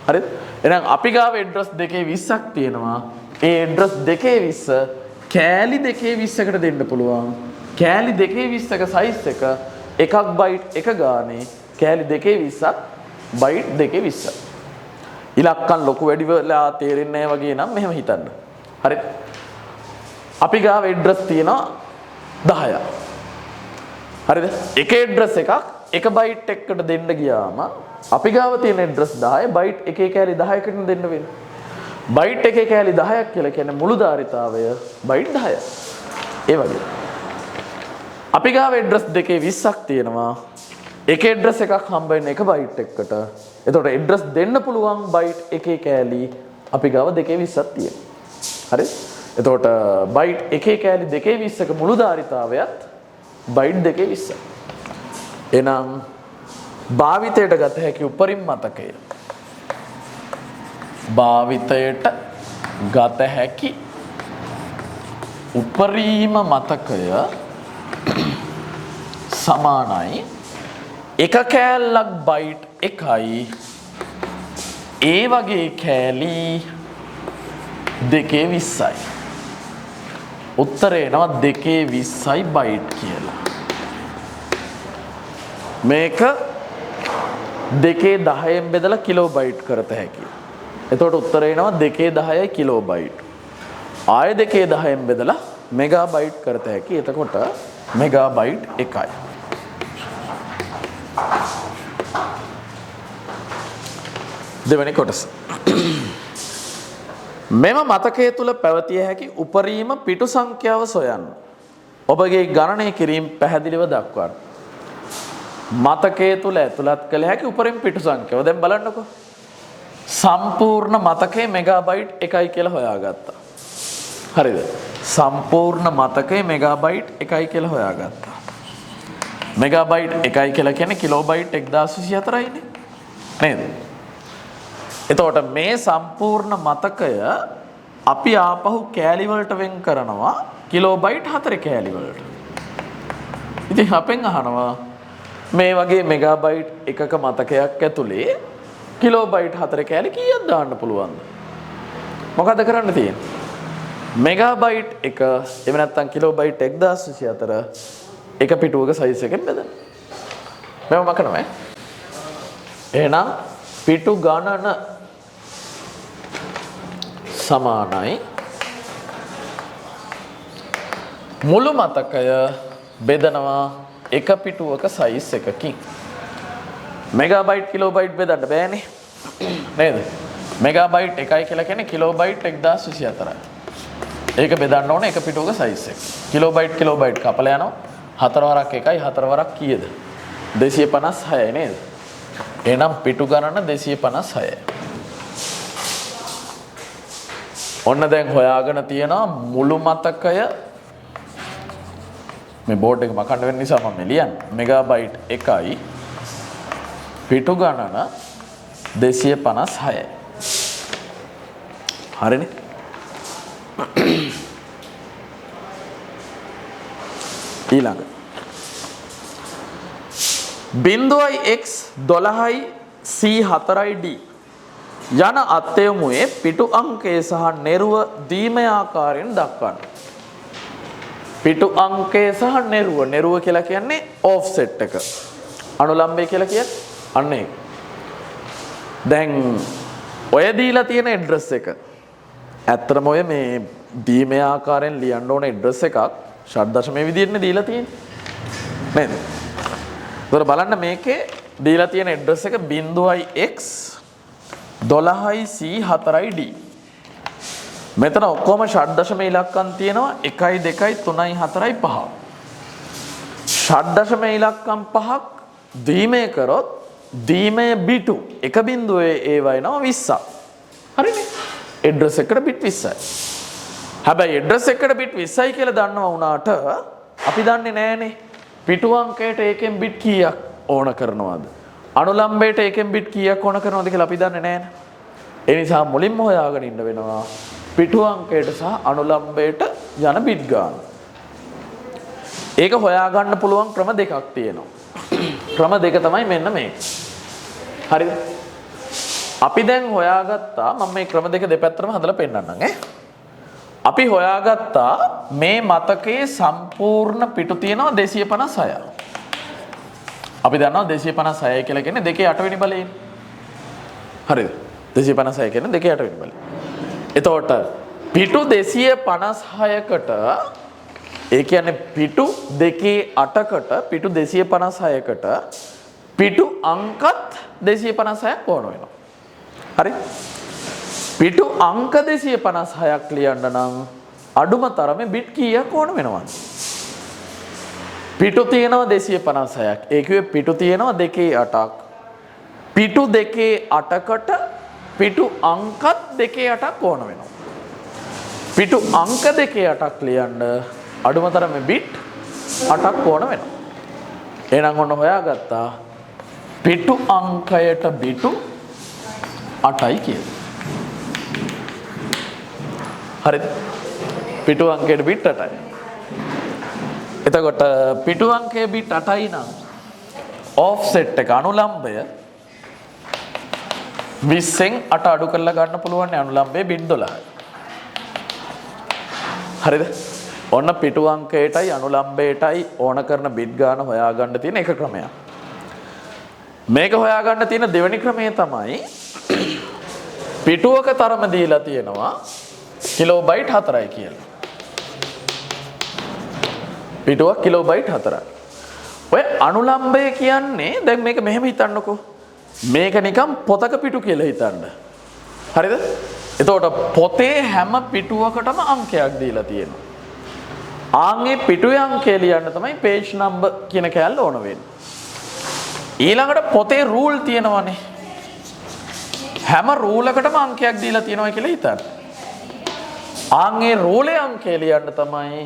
A: හරිද? එහෙනම් අපි ගාව ඇඩ්‍රස් 2/20ක් තියෙනවා. ඒ ඇඩ්‍රස් 2/20 කෑලි 2/20කට දෙන්න පුළුවන්. කෑලි 2/20ක සයිස් එක එකක් බයිට් එක ගානේ කෑලි 2/20ක් බයිට් 2/20. ඉලක්කම් ලොකු වැඩි වෙලා තේරෙන්නේ නැහැ වගේ නම් මෙහෙම හිතන්න. හරිද? අපි ගාව ඇඩ්‍රස් තියෙනවා 10ක්. හරිද? එක ඇඩ්‍රස් එකක් එක බයිට් එකකට දෙන්න ගියාම අපි ගාව තියෙන ඇඩ්‍රස් 10 බයිට් එකේ කෑලි 10කට දෙන්න වෙනවා. බයිට් එකේ කෑලි 10ක් කියලා කියන්නේ මුළු ධාරිතාවය බයිට් 10යි. ඒ වගේ. අපි ගාව ඇඩ්‍රස් 2/20ක් තියෙනවා. එක ඇඩ්‍රස් එකක් හම්බ වෙන එක බයිට් එකකට. එතකොට ඇඩ්‍රස් දෙන්න පුළුවන් බයිට් එකේ කෑලි අපි ගාව 2/20ක් තියෙනවා. හරිද? එතකොට බයිට් එකේ කෑලි 2/20ක මුළු ධාරිතාවයත් බයිට් 2/20. එහෙනම් භාවිතයට ගත හැකි උපරිම මතකය භාවිතයට ගත හැකි උපරිම මතකය සමානයි එක කෑල්ලක් බයිට් එකයි ඒ වගේ කෑලි 220යි. උත්තරේ එනවා 220යි බයිට් කියලා. මේක 210න් බෙදලා කිලෝබයිට් කරත හැකියි. එතකොට උත්තරේ එනවා 210යි කිලෝබයිට්. ආය 210න් බෙදලා මෙගාබයිට් කරත හැකියි. එතකොට මෙගාබයිට් 1යි. දෙවෙනි කොටස. මෙම මතකය තුල පැවතිය හැකි උපරිම පිටු සංඛ්‍යාව සොයන්න. ඔබගේ ගණනය කිරීම පැහැදිලිව දක්වන්න. මතකය තුල ඇතුළත් කළ හැකි උපරිම පිටු සංඛ්‍යාව. දැන් බලන්නකෝ. සම්පූර්ණ මතකය මෙගාබයිට් 1යි කියලා හොයාගත්තා. හරිද? සම්පූර්ණ මතකය මෙගාබයිට් 1යි කියලා හොයාගත්තා. මෙගාබයිට් 1යි කියලා කියන්නේ කිලෝබයිට් 1024යිනේ. නේද? එතකොට මේ සම්පූර්ණ මතකය අපි ආපහු කෑලි වලට වෙන් කරනවා කිලෝබයිට් 4 කෑලි වලට. ඉතින් අපෙන් අහනවා මේ වගේ මෙගාබයිට් එකක මතකයක් ඇතුලේ කිලෝබයිට් 4 කෑලි කීයක් දාන්න පුළුවන්ද? මොකද කරන්න තියෙන්නේ? මෙගාබයිට් එක එහෙම නැත්නම් කිලෝබයිට් 1024 එක පිටුවක සයිස් එකෙන් බෙදන්න. මම මකනවා. එහෙනම් පිටු ගණන සමානයි මුළු මතකය බෙදනවා එක පිටුවක සයිස් එකකින්. මෙගාබයිට් කිලෝබයිට් බෙදන්න බෑනේ නේද? මෙගාබයිට් 1යි කියලා කියන්නේ කිලෝබයිට් 1024යි. ඒක බෙදන්න ඕනේ එක පිටුවක සයිස් එක. කිලෝබයිට් කපලා යනවා. 4 වරක් 1යි 4 වරක් කීයද? 256යි නේද? එහෙනම් පිටු ගණන 256යි. ඔන්න දැන් හොයාගෙන තියෙනවා මුළු මතකය මේ බෝඩ් එක මකන්න වෙන නිසා මම ලියන්නේ. මෙගාබයිට් 1යි පිටු ගණන 256යි. හරිනේ? ඊළඟ 0x 12යි c4යි d යන අත්යමුවේ පිටු අංකය සහ නෙරුව දීමේ ආකාරයෙන් දක්වන්න. පිටු අංකය සහ නෙරුව කියලා කියන්නේ ඔෆ්සෙට් එක. අනුලම්බය කියලා කියන්නේ අන්න ඒක. දැන් ඔය දීලා තියෙන ඇඩ්‍රස් එක. ඇත්තටම ඔය මේ දීමේ ආකාරයෙන් ලියන්න ඕන ඇඩ්‍රස් එකක් ෂඩ් දශමයේ විදිහටනේ දීලා තියෙන්නේ. නේද? ඒතර බලන්න මේකේ දීලා තියෙන ඇඩ්‍රස් එක 0x 12යි c4යි d. මෙතන ඔක්කොම ෂඩ් දශම ඉලක්කම් තියෙනවා 1යි 2යි 3යි 4යි 5. ෂඩ් දශම ඉලක්කම් 5ක් දීමේ කරොත් දීමේ බිටු එක බිඳුවේ ඒවා එනවා 20ක්. හරිනේ? ඇඩ්‍රස් එකට බිට් 20යි. හැබැයි ඇඩ්‍රස් එකට බිට් 20යි කියලා දන්නවා වුණාට අපි දන්නේ නැහනේ පිටු අංකයට ඒකෙන් බිට් කීයක් ඕන කරනවද? අනුලම්බයට ඒකෙන් බිට් කීයක් ඕන කරනවද කියලා අපි දන්නේ නැහැ. ඒ නිසා මුලින්ම හොයාගෙන ඉන්න වෙනවා පිටු අංකයට සහ අනුලම්බයට යන බිට් ගාන. ඒක හොයාගන්න පුළුවන් ක්‍රම දෙකක් තියෙනවා. ක්‍රම දෙක තමයි මෙන්න මේ. හරිද? අපි දැන් හොයාගත්තා මම මේ ක්‍රම දෙක දෙපැත්තටම හදලා පෙන්නන්නම් ඈ. අපි හොයාගත්තා මේ මතකයේ සම්පූර්ණ පිටු තියෙනවා 256. අපි දන්නවා 256 කියලා කියන්නේ 2 8 වෙනි බලයෙන්. හරිද? 256 කියන්නේ 2 8 වෙනි බලය. එතකොට පිටු 256කට ඒ කියන්නේ පිටු 2 8කට පිටු 256කට පිටු අංකත් 256ක් ඕන වෙනවා. හරි? පිටු අංක 256ක් ලියන්න නම් අඩුම තරමේ බිට් කීයක් ඕන වෙනවද? පිටු තියෙනවා 256ක්. ඒ කිව්වේ පිටු තියෙනවා 2 8ක්. පිටු 2 8කට පිටු අංකත් 2 8ක් ඕන වෙනවා. පිටු අංක 2 8ක් ලියන්න අඩුම තරමේ බිට් 8ක් ඕන වෙනවා. එහෙනම් ඔන්න හොයාගත්තා පිටු අංකයට බිටු 8යි කියලා. හරිද? පිටු අංකයට බිට් 8යි. එතකොට පිටු අංකයේ බිට් 8යි නම් offset එක අනුලම්බය 20න් 8 අඩු කරලා ගන්න පුළුවන් අනුලම්බයේ බිට් 12යි. හරිද? ඔන්න පිටු අංකයටයි අනුලම්බයටයි ඕන කරන බිට් ගාන හොයාගන්න තියෙන එක ක්‍රමයක්. මේක හොයාගන්න තියෙන දෙවෙනි ක්‍රමය තමයි පිටුවක තරම දීලා තියෙනවා කිලෝබයිට් 4යි කියලා. පිටුවක් කිලෝබයිට් 4යි. ඔය අනුලම්බය කියන්නේ දැන් මේක මෙහෙම හිතන්නකෝ. මේක නිකන් පොතක පිටු කියලා හිතන්න. හරිද? එතකොට පොතේ හැම පිටුවකටම අංකයක් දීලා තියෙනවා. ආන්ගේ පිටුවේ අංකය ලියන්න තමයි page number කියන කෑල්ල ඕන වෙන්නේ. ඊළඟට පොතේ රූල් තියෙනවනේ. හැම රූල් එකටම අංකයක් දීලා තියෙනවා කියලා හිතන්න. ආන්ගේ රූලේ අංකය ලියන්න තමයි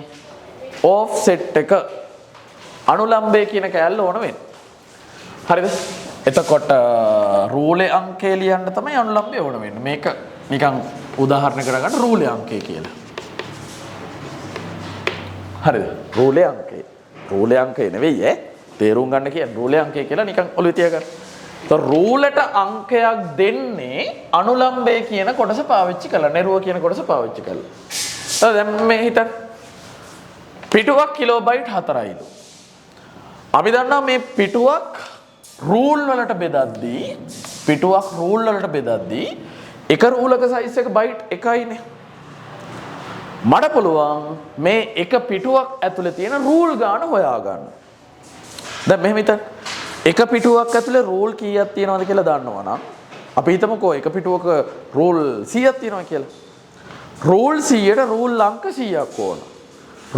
A: offset එක අනුලම්බය කියන කෑල්ල ඕන වෙන්නේ. හරිද? එතකොට රූලේ අංකය ලියන්න තමයි අනුලම්බය ඕන වෙන්නේ. මේක නිකන් උදාහරණ කරගන්න රූලේ අංකය කියලා. හරිද? රූලේ අංකය. රූලේ අංකය නෙවෙයි ඈ. තේරුම් ගන්න කියන්නේ රූලේ අංකය කියලා නිකන් ඔළුවේ තියාගන්න. તો රූලට අංකයක් දෙන්නේ අනුලම්බය කියන කොටස පාවිච්චි කරලා, නෙරුව කියන කොටස පාවිච්චි කරලා. දැන් මේ හිතන්න. පිටුවක් කිලෝබයිට් 4යිලු. අපි දන්නවා මේ පිටුවක් රූල් වලට බෙදද්දී එක රූලක සයිස් එක බයිට් 1යිනේ. මට පුළුවන් මේ එක පිටුවක් ඇතුලේ තියෙන රූල් ගාන හොයාගන්න. දැන් මෙහෙම හිතන්න. එක පිටුවක් ඇතුලේ රූල් කීයක් තියෙනවද කියලා දන්නවා නම් අපි හිතමුකෝ එක පිටුවක රූල් 100ක් තියෙනවා කියලා. රූල් 100ට රූල් අංක 100ක් ඕන.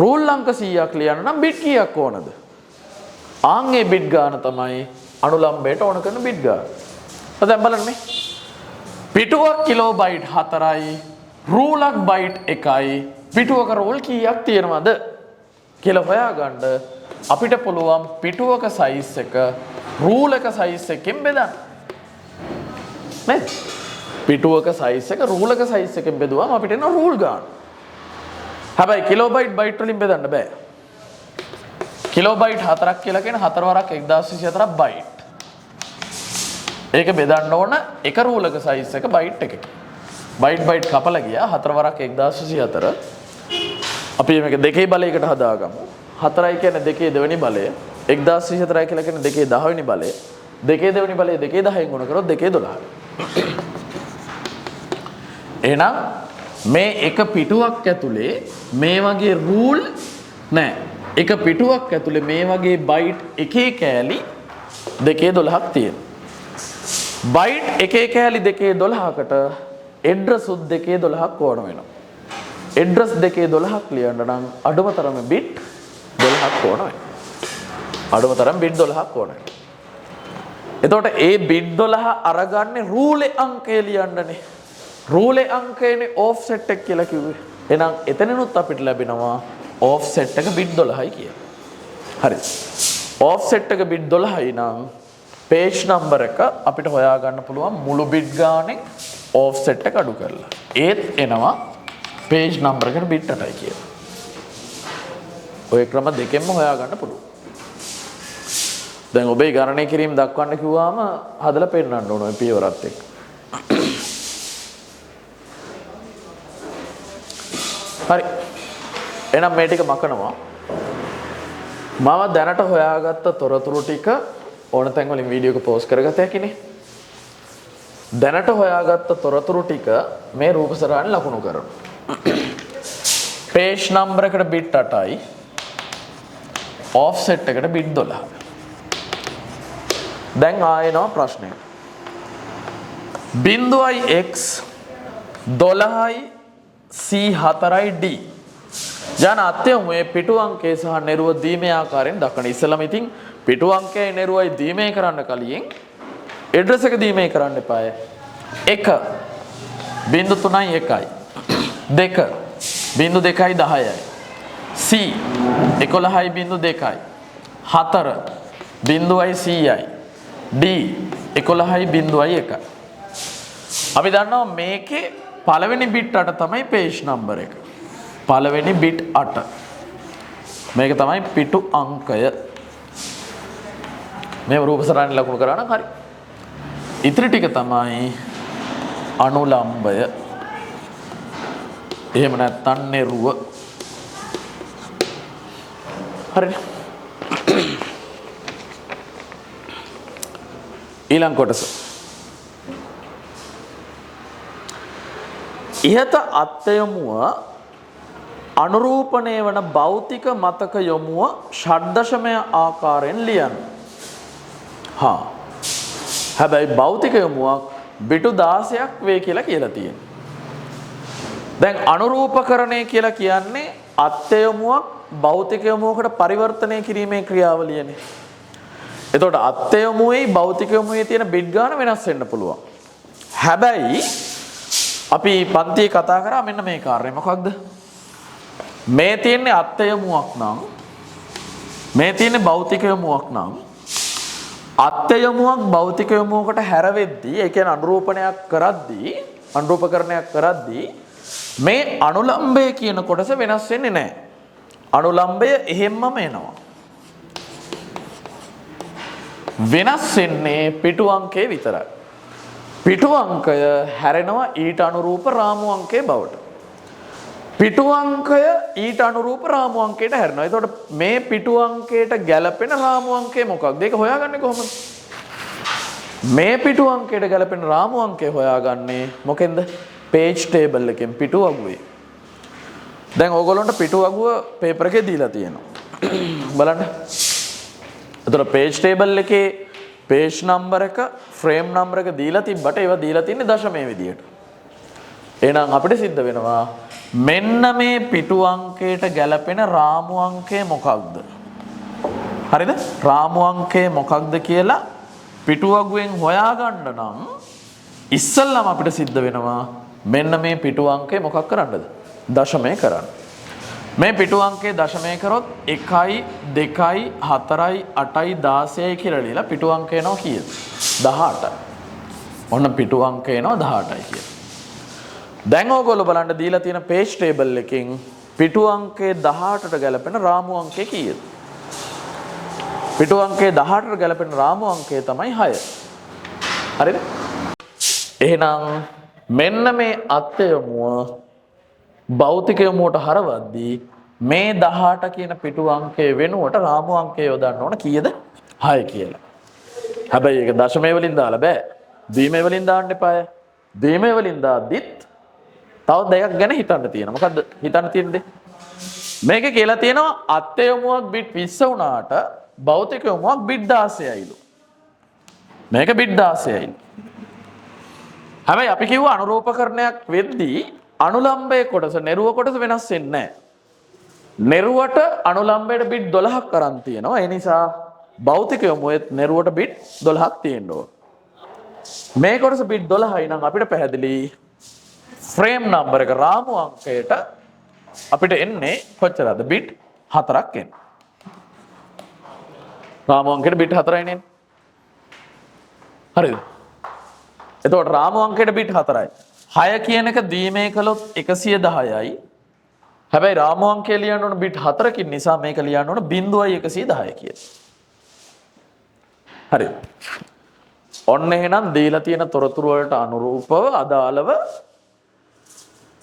A: රූල් අංක 100ක් ලියන්න නම් බිට් කීයක් ඕනද? ආන්ගේ බිට් ගාන තමයි අනුලම්බයට ඕන කරන බිට් ගාන. දැන් බලන්න මේ. පිටුවක් කිලෝබයිට් 4යි, රූලක් බයිට් 1යි. පිටුවක රූල් කීයක් තියෙනවද කියලා හොයාගන්න අපිට පුළුවන් පිටුවක සයිස් එක රූල් එක සයිස් එකෙන් බෙදන්න. නේද? පිටුවක සයිස් එක රූල් එක සයිස් එකෙන් බෙදුවම අපිට එන රූල් ගාන. හැබැයි කිලෝබයිට් බයිට් වලින් බෙදන්න බෑ. කිලෝබයිට් 4ක් කියලා කියන 4 වරක් 1024ක් බයිට්. ඒක බෙදන්න ඕන එක රූලක සයිස් එක බයිට් එකක. බයිට් කපලා ගියා 4 වරක් 1024. අපි මේක දෙකේ බලයකට හදාගමු. 4යි කියන්නේ දෙකේ දෙවෙනි බලය. 1024යි කියලා කියන්නේ දෙකේ 10 වෙනි බලය. දෙකේ දෙවෙනි බලය දෙකේ 10න් ගුණ කරොත් දෙකේ 12. එහෙනම් මේ එක පිටුවක් ඇතුලේ මේ වගේ රූල් නැහැ. එක පිටුවක් ඇතුලේ මේ වගේ බයිට් එකේ කෑලි දෙකේ 12ක් තියෙනවා. බයිට් එකේ කෑලි දෙකේ 12කට ඇඩ්‍රස් උත් දෙකේ 12ක් ඕන වෙනවා. ඇඩ්‍රස් දෙකේ 12ක් ලියන්න නම් අඩුම තරම බිට් 12ක් ඕන වෙනවා. අඩුම තරම බිට් 12ක් ඕන වෙනවා. එතකොට ඒ බිට් 12 අරගන්නේ රූලේ අංකය ලියන්නනේ. රූලේ අංකයනේ offset එක කියලා කිව්වේ. එහෙනම් එතනනොත් අපිට ලැබෙනවා offset එක බිට් 12යි කියලා. හරි. offset එක බිට් 12යි නම් page number එක අපිට හොයා ගන්න පුළුවන් මුළු බිට් ගානේ offset එක අඩු කරලා. ඒත් එනවා page number එකට බිට් 8යි කියලා. ඔය ක්‍රම දෙකෙන්ම හොයා ගන්න පුළුවන්. දැන් ඔබේ ගණනය කිරීම දක්වන්න කිව්වම හදලා පෙන්නන්න ඕන ඔය පියවරත් එක්ක. හරි. එහෙනම් මේ ටික මකනවා. මම දැනට හොයාගත්ත තොරතුරු ටික ඕන තැන් වලින් වීඩියෝ එක පෝස්ට් කරගත හැකිනේ. දැනට හොයාගත්ත තොරතුරු ටික මේ රූපසරහන් ලකුණු කරනවා. page number එකට bit 8යි. offset එකට bit 12. දැන් ආයෙනවා ප්‍රශ්නය. 0x 12යි C4යි D යන අත්‍යවමයේ පිටු අංකය සහ නෙරුව දීමේ ආකාරයෙන් දක්වන. ඉස්සෙල්ලාම ඉතින් පිටු අංකයයි නෙරුවයි දීමේ කරන්න කලින් ඇඩ්‍රස් එක දීමේ කරන්න එපාය. 1 0.3යි 1යි 2 0.2යි 10යි C 11යි 0.2යි 4 0යි 100යි D 11යි 0යි 1යි. අපි දන්නවා මේකේ පළවෙනි බිට් 8 තමයි page number එක. පළවෙනි බිට් 8. මේක තමයි පිටු අංකය. මේ රූප සටහන ලකුණු කරා නම් හරි. ඉතිරි ටික තමයි අනුලම්බය. එහෙම නැත්නම් නෙරුව. හරිද? ඊළඟ කොටස. ඉහත අත්යමුව අනුරූපණය වන භෞතික මතක යොමුව ෂඩ්දශමය ආකාරයෙන් ලියන්න. හැබැයි භෞතික යොමුවක් බිටු 16ක් වේ කියලා කියලා තියෙනවා. දැන් අනුරූපකරණය කියලා කියන්නේ අත්යමුවක් භෞතික යොමුවකට පරිවර්තනය කිරීමේ ක්‍රියාවලියනේ. එතකොට අත්යමුවේ භෞතික යොමුවේ තියෙන බිට් ගාන වෙනස් වෙන්න පුළුවන්. හැබැයි අපි පන්තියේ කතා කරා මෙන්න මේ කාර්යය මොකක්ද? මේ තියෙන්නේ අත්යමුවක් නම් මේ තියෙන්නේ භෞතික යොමුවක් නම් අත්යමුවක් භෞතික යොමුවකට හැරෙද්දී ඒ කියන්නේ අනුරූපකරණයක් කරද්දී මේ අනුලම්බය කියන කොටස වෙනස් වෙන්නේ නැහැ. අනුලම්බය එහෙම්මම එනවා. වෙනස් වෙන්නේ පිටු අංකයේ විතරයි. පිටු අංකය හැරෙනවා ඊට අනුරූප රාමු අංකයේ බවට. පිටු අංකය ඊට අනුරූප රාමු අංකයට හැරෙනවා. එතකොට මේ පිටු අංකයට ගැලපෙන රාමු අංකය මොකක්ද? ඒක හොයාගන්නේ කොහොමද? මේ පිටු අංකයට ගැලපෙන රාමු අංකය හොයාගන්නේ මොකෙන්ද? page table එකෙන් පිටු අගුවේ. දැන් ඕගොල්ලන්ට පිටු අගුව පේපර් එකේ දීලා තියෙනවා. බලන්න. එතකොට page table එකේ page number එක frame number එක දීලා තිබ්බට ඒවා දීලා තින්නේ දශමයේ විදියට. එහෙනම් අපිට සිද්ධ වෙනවා මෙන්න මේ පිටු අංකයට ගැලපෙන රාමු අංකය මොකක්ද? හරිද? රාමු අංකය මොකක්ද කියලා පිටු අගුවෙන් හොයාගන්න නම් ඉස්සල්ලාම අපිට සිද්ධ වෙනවා මෙන්න මේ පිටු අංකය මොකක් කරන්නද? දශමය කරන්න. මේ පිටු අංකයේ දශමය කරොත් 1යි 2යි 4යි 8යි 16යි කියලා ලියලා පිටු අංකය එනවා කීයද? 18යි. ඔන්න පිටු අංකය එනවා 18යි කියලා. දැන් ඕගොල්ලෝ බලන්න දීලා තියෙන page table එකෙන් පිටු අංකයේ 18ට ගැලපෙන රාමු අංකය කීයද? පිටු අංකයේ 18ට ගැලපෙන රාමු අංකය තමයි 6. හරිද? එහෙනම් මෙන්න මේ අත්යමුව භෞතික යොමුවට හරවද්දී මේ 18 කියන පිටු අංකයේ වෙනුවට රාමු අංකය යොදන්න ඕන කීයද? 6 කියලා. හැබැයි ඒක දශමයේ වලින් දාලා බෑ. දීමේ වලින් දාන්න එපාය. දීමේ වලින් දාද්දිත් තව දෙකක් ගැන හිතන්න තියෙනවා. මොකද්ද හිතන්න තියෙන්නේ? මේකේ කියලා තියෙනවා අත්යමුවක් බිට් 20 වුණාට භෞතික යොමුවක් බිට් 16යිලු. මේක බිට් 16යිලු. හැබැයි අපි කිව්වා අනුරූපකරණයක් වෙද්දී අනුලම්බයේ කොටස නෙරුව කොටස වෙනස් වෙන්නේ නැහැ. නෙරුවට අනුලම්බයට බිට් 12ක් අරන් තියෙනවා. ඒ නිසා භෞතික යොමුවේ නෙරුවට බිට් 12ක් තියෙන්න ඕන. මේ කොටස බිට් 12යි නම් අපිට පැහැදිලි ෆ්‍රේම් නම්බර් එක රාමු අංකයට අපිට එන්නේ කොච්චරද? බිට් 4ක් එන්නේ. රාමු අංකයට බිට් 4යි නේ. හරිද? එතකොට රාමු අංකයට බිට් 4යි. 6 කියන එක දීමේ කළොත් 110යි. හැබැයි රාමු අංකය ලියන්න ඕන බිට් 4කින් නිසා මේක ලියන්න ඕන 0.110 කියලා. හරි. ඔන්න එහෙනම් දීලා තියෙන තොරතුරු වලට අනුරූපව අදාළව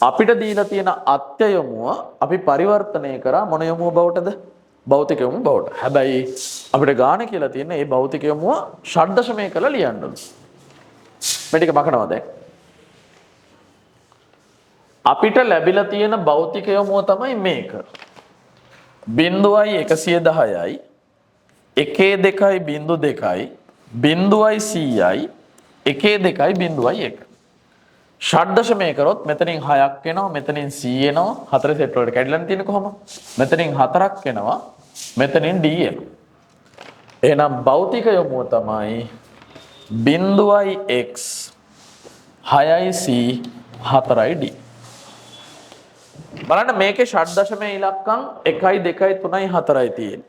A: අපිට දීලා තියෙන අත්යමුව අපි පරිවර්තනය කරා මොන යමුව බවටද? භෞතික යමුව බවට. හැබැයි අපිට ගාන කියලා තියෙන මේ භෞතික යමුව ෂඩ්දශමය කරලා ලියන්න ඕන. මේ ටික මකනවා දැන්. අපිට ලැබිලා තියෙන භෞතික යමුව තමයි මේක. 0.110යි 1.2යි 0.2යි 0.100යි 1.2යි 0.1. ෂඩ්දශමය කරොත් මෙතනින් 6ක් එනවා, මෙතනින් 100 එනවා. 4 සෙට් වලට කැඩලා තියෙන්නේ කොහොමද? මෙතනින් 4ක් එනවා, මෙතනින් D එනවා. එහෙනම් භෞතික යමුව තමයි 0.x 6යි C 4යි D. බලන්න මේකේ ෂඩ්දශමය ඉලක්කම් 1යි 2යි 3යි 4යි තියෙන්නේ.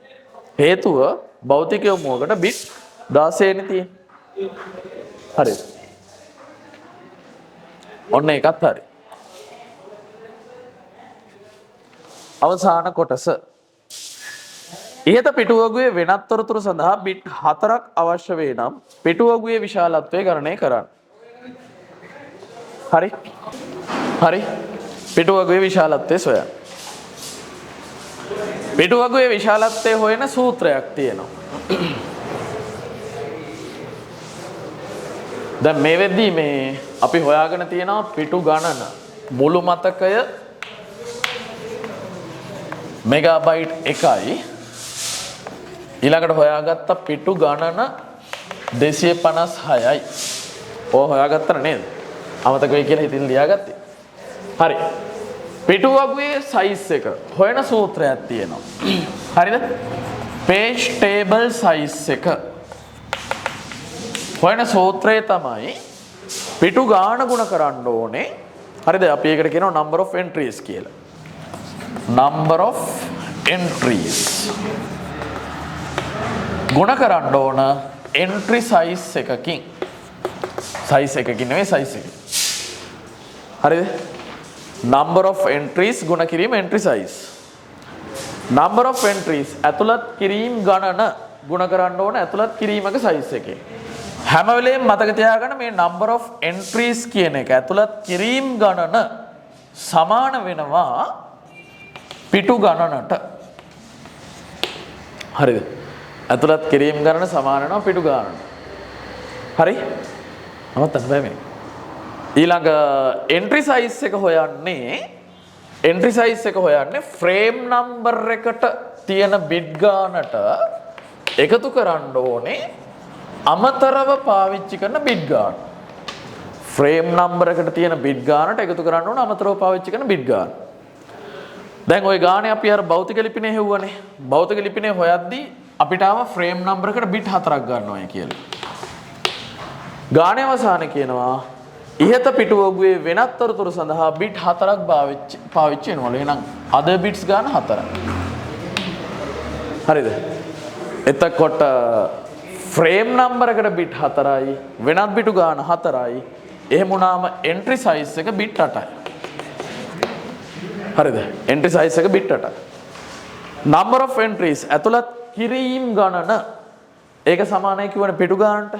A: හේතුව භෞතික යමුවකට බිට් 16 නේ තියෙන්නේ. හරිද? ඔන්න ඒකත් හරි. අවසාන කොටස. ඉහත පිටුවගුවේ වෙනත් තොරතුරු සඳහා බිට් 4ක් අවශ්‍ය වේ නම් පිටුවගුවේ විශාලත්වය ගණනය කරන්න. හරි. හරි. පිටුවගුවේ විශාලත්වය සොයන්න. පිටුවගුවේ විශාලත්වය හොයන සූත්‍රයක් තියෙනවා. දැන් මේ වෙද්දී මේ අපි හොයාගෙන තියෙනවා පිටු ගණන මුළු මතකය මෙගාබයිට් 1යි ඊළඟට හොයාගත්ත පිටු ගණන 256යි. ඕක හොයාගත්තා නේද? අමතක වෙයි කියලා හිතින් ලියාගත්තේ. හරි. පිටුවගුවේ සයිස් එක හොයන සූත්‍රයක් තියෙනවා. හරිද? page table size එක හොයන සූත්‍රය තමයි පිටු ගාන ගුණ කරන්න ඕනේ. හරිද? අපි ඒකට කියනවා number of entries කියලා. number of entries ගුණ කරන්න ඕන entry size එකකින්. size එකකින් නෙවෙයි size එකකින්. හරිද? number of entries ගුණ කිරීම entry size. number of entries ඇතුළත් කිරීම ගණන ගුණ කරන්න ඕන ඇතුළත් කිරීමක size එකේ. හැම වෙලේම මතක තියාගන්න මේ number of entries කියන එක ඇතුළත් කිරීම ගණන සමාන වෙනවා පිටු ගණනට. හරිද? ඇතුළත් කිරීම ගණන සමාන වෙනවා පිටු ගණනට. හරි? නවත්තන්න බෑ මේ. ඊළඟ entry size එක හොයන්නේ frame number එකට තියෙන bit ගානට එකතු කරන්න ඕනේ අමතරව පාවිච්චි කරන bit ගාන. frame number එකට තියෙන bit ගානට එකතු කරන්න ඕන අමතරව පාවිච්චි කරන bit ගාන. දැන් ওই ගානේ අපි අර භෞතික ලිපිනේ හෙව්වනේ. භෞතික ලිපිනේ හොයද්දී අපිට ආව frame number එකට bit 4ක් ගන්නවයි කියලා. ගානේ අවසානයේ කියනවා ඉහත පිටුවගුවේ වෙනත් තොරතුරු සඳහා bit 4ක් පාවිච්චි වෙනවලු. එහෙනම් other bits ගාන 4යි. හරිද? එතකොට frame number එකට bit 4යි වෙනත් බිටු ගාන 4යි. එහෙම වුණාම entry size එක bit 8යි. හරිද? entry size එක bit 8යි. number of entries ඇතුළත් කිරීම ගණන ඒක සමානයි කියවනේ පිටු ගානට.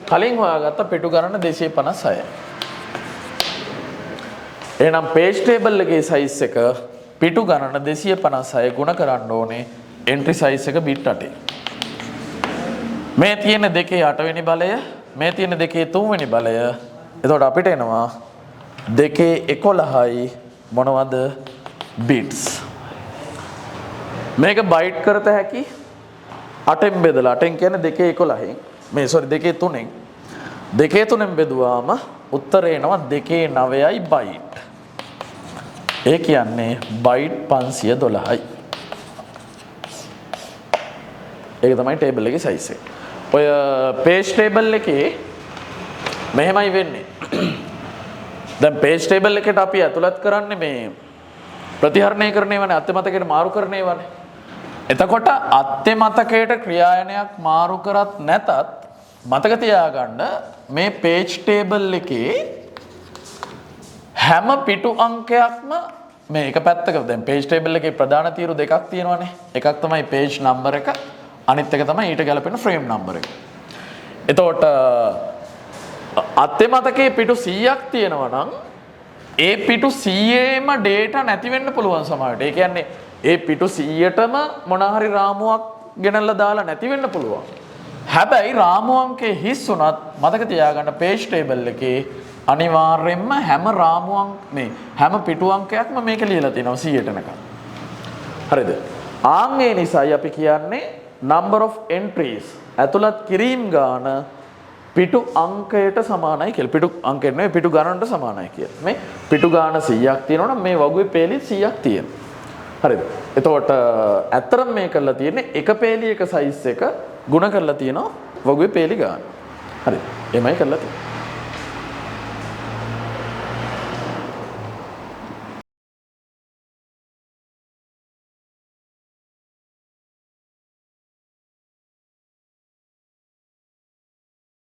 A: කලින් හොයාගත්ත පිටු ගණන 256යි. එහෙනම් page table එකේ size එක පිටු ගණන 256 ගුණ කරන්න ඕනේ entry size එක bit 8යි. මේ තියෙන දෙකේ 8 වෙනි බලය, මේ තියෙන දෙකේ 3 වෙනි බලය. එතකොට අපිට එනවා දෙකේ 11යි මොනවද? bits. මේක byte කරත හැකි 8ෙන් බෙදලා 8ෙන් කියන්නේ දෙකේ 11න්. මේ දෙකේ 3ෙන්. දෙකේ 3ෙන් බෙදුවාම උත්තරේ එනවා දෙකේ 9යි byte. ඒ කියන්නේ byte 512යි. ඒක තමයි table එකේ size එක. ඔය page table එකේ මෙහෙමයි වෙන්නේ. දැන් page table එකට අපි ඇතුළත් කරන්නේ මේ ප්‍රතිහරණය කරන්නේවනේ අත්‍ය මතකයට මාරු කරන්නේවනේ. එතකොට අත්‍ය මතකයට ක්‍රියායනයක් මාරු කරත් නැතත් මතක තියාගන්න මේ page table එකේ හැම පිටු අංකයක්ම මේ එක පැත්තක දැන් page table එකේ ප්‍රධාන තීරු දෙකක් තියෙනවානේ. එකක් තමයි page number එක, අනිත් එක තමයි ඊට ගැලපෙන frame number එක. එතකොට අත්‍ය මතකයේ පිටු 100ක් තියෙනවා නම් ඒ පිටු 100ේම data නැති වෙන්න පුළුවන් සමහරට. ඒ කියන්නේ ඒ පිටු 100ටම මොන හරි රාමුවක් ගෙනල්ලා දාලා නැති වෙන්න පුළුවන්. හැබැයි රාමු අංකේ හිස් වුණත් මතක තියාගන්න page table එකේ අනිවාර්යයෙන්ම හැම හැම පිටු අංකයක්ම මේක ලියලා තියෙනවා 100ට නකම්. හරිද? ඒ නිසායි අපි කියන්නේ number of entries ඇතුළත් කිරීම ගාන පිටු අංකයට සමානයි කියලා. පිටු අංකයට නෙවෙයි පිටු ගණනට සමානයි කියලා. මේ පිටු ගාන 100ක් තියෙනවනම් මේ වගුවේ පේලි 100ක් තියෙනවා. හරිද? එතකොට ඇත්තටම මේ කරලා තියෙන්නේ එක පේලියක size එක ගුණ කරලා තියෙනවා වගුවේ පේලි ගාන. හරිද? එමය කරලා තියෙන්නේ.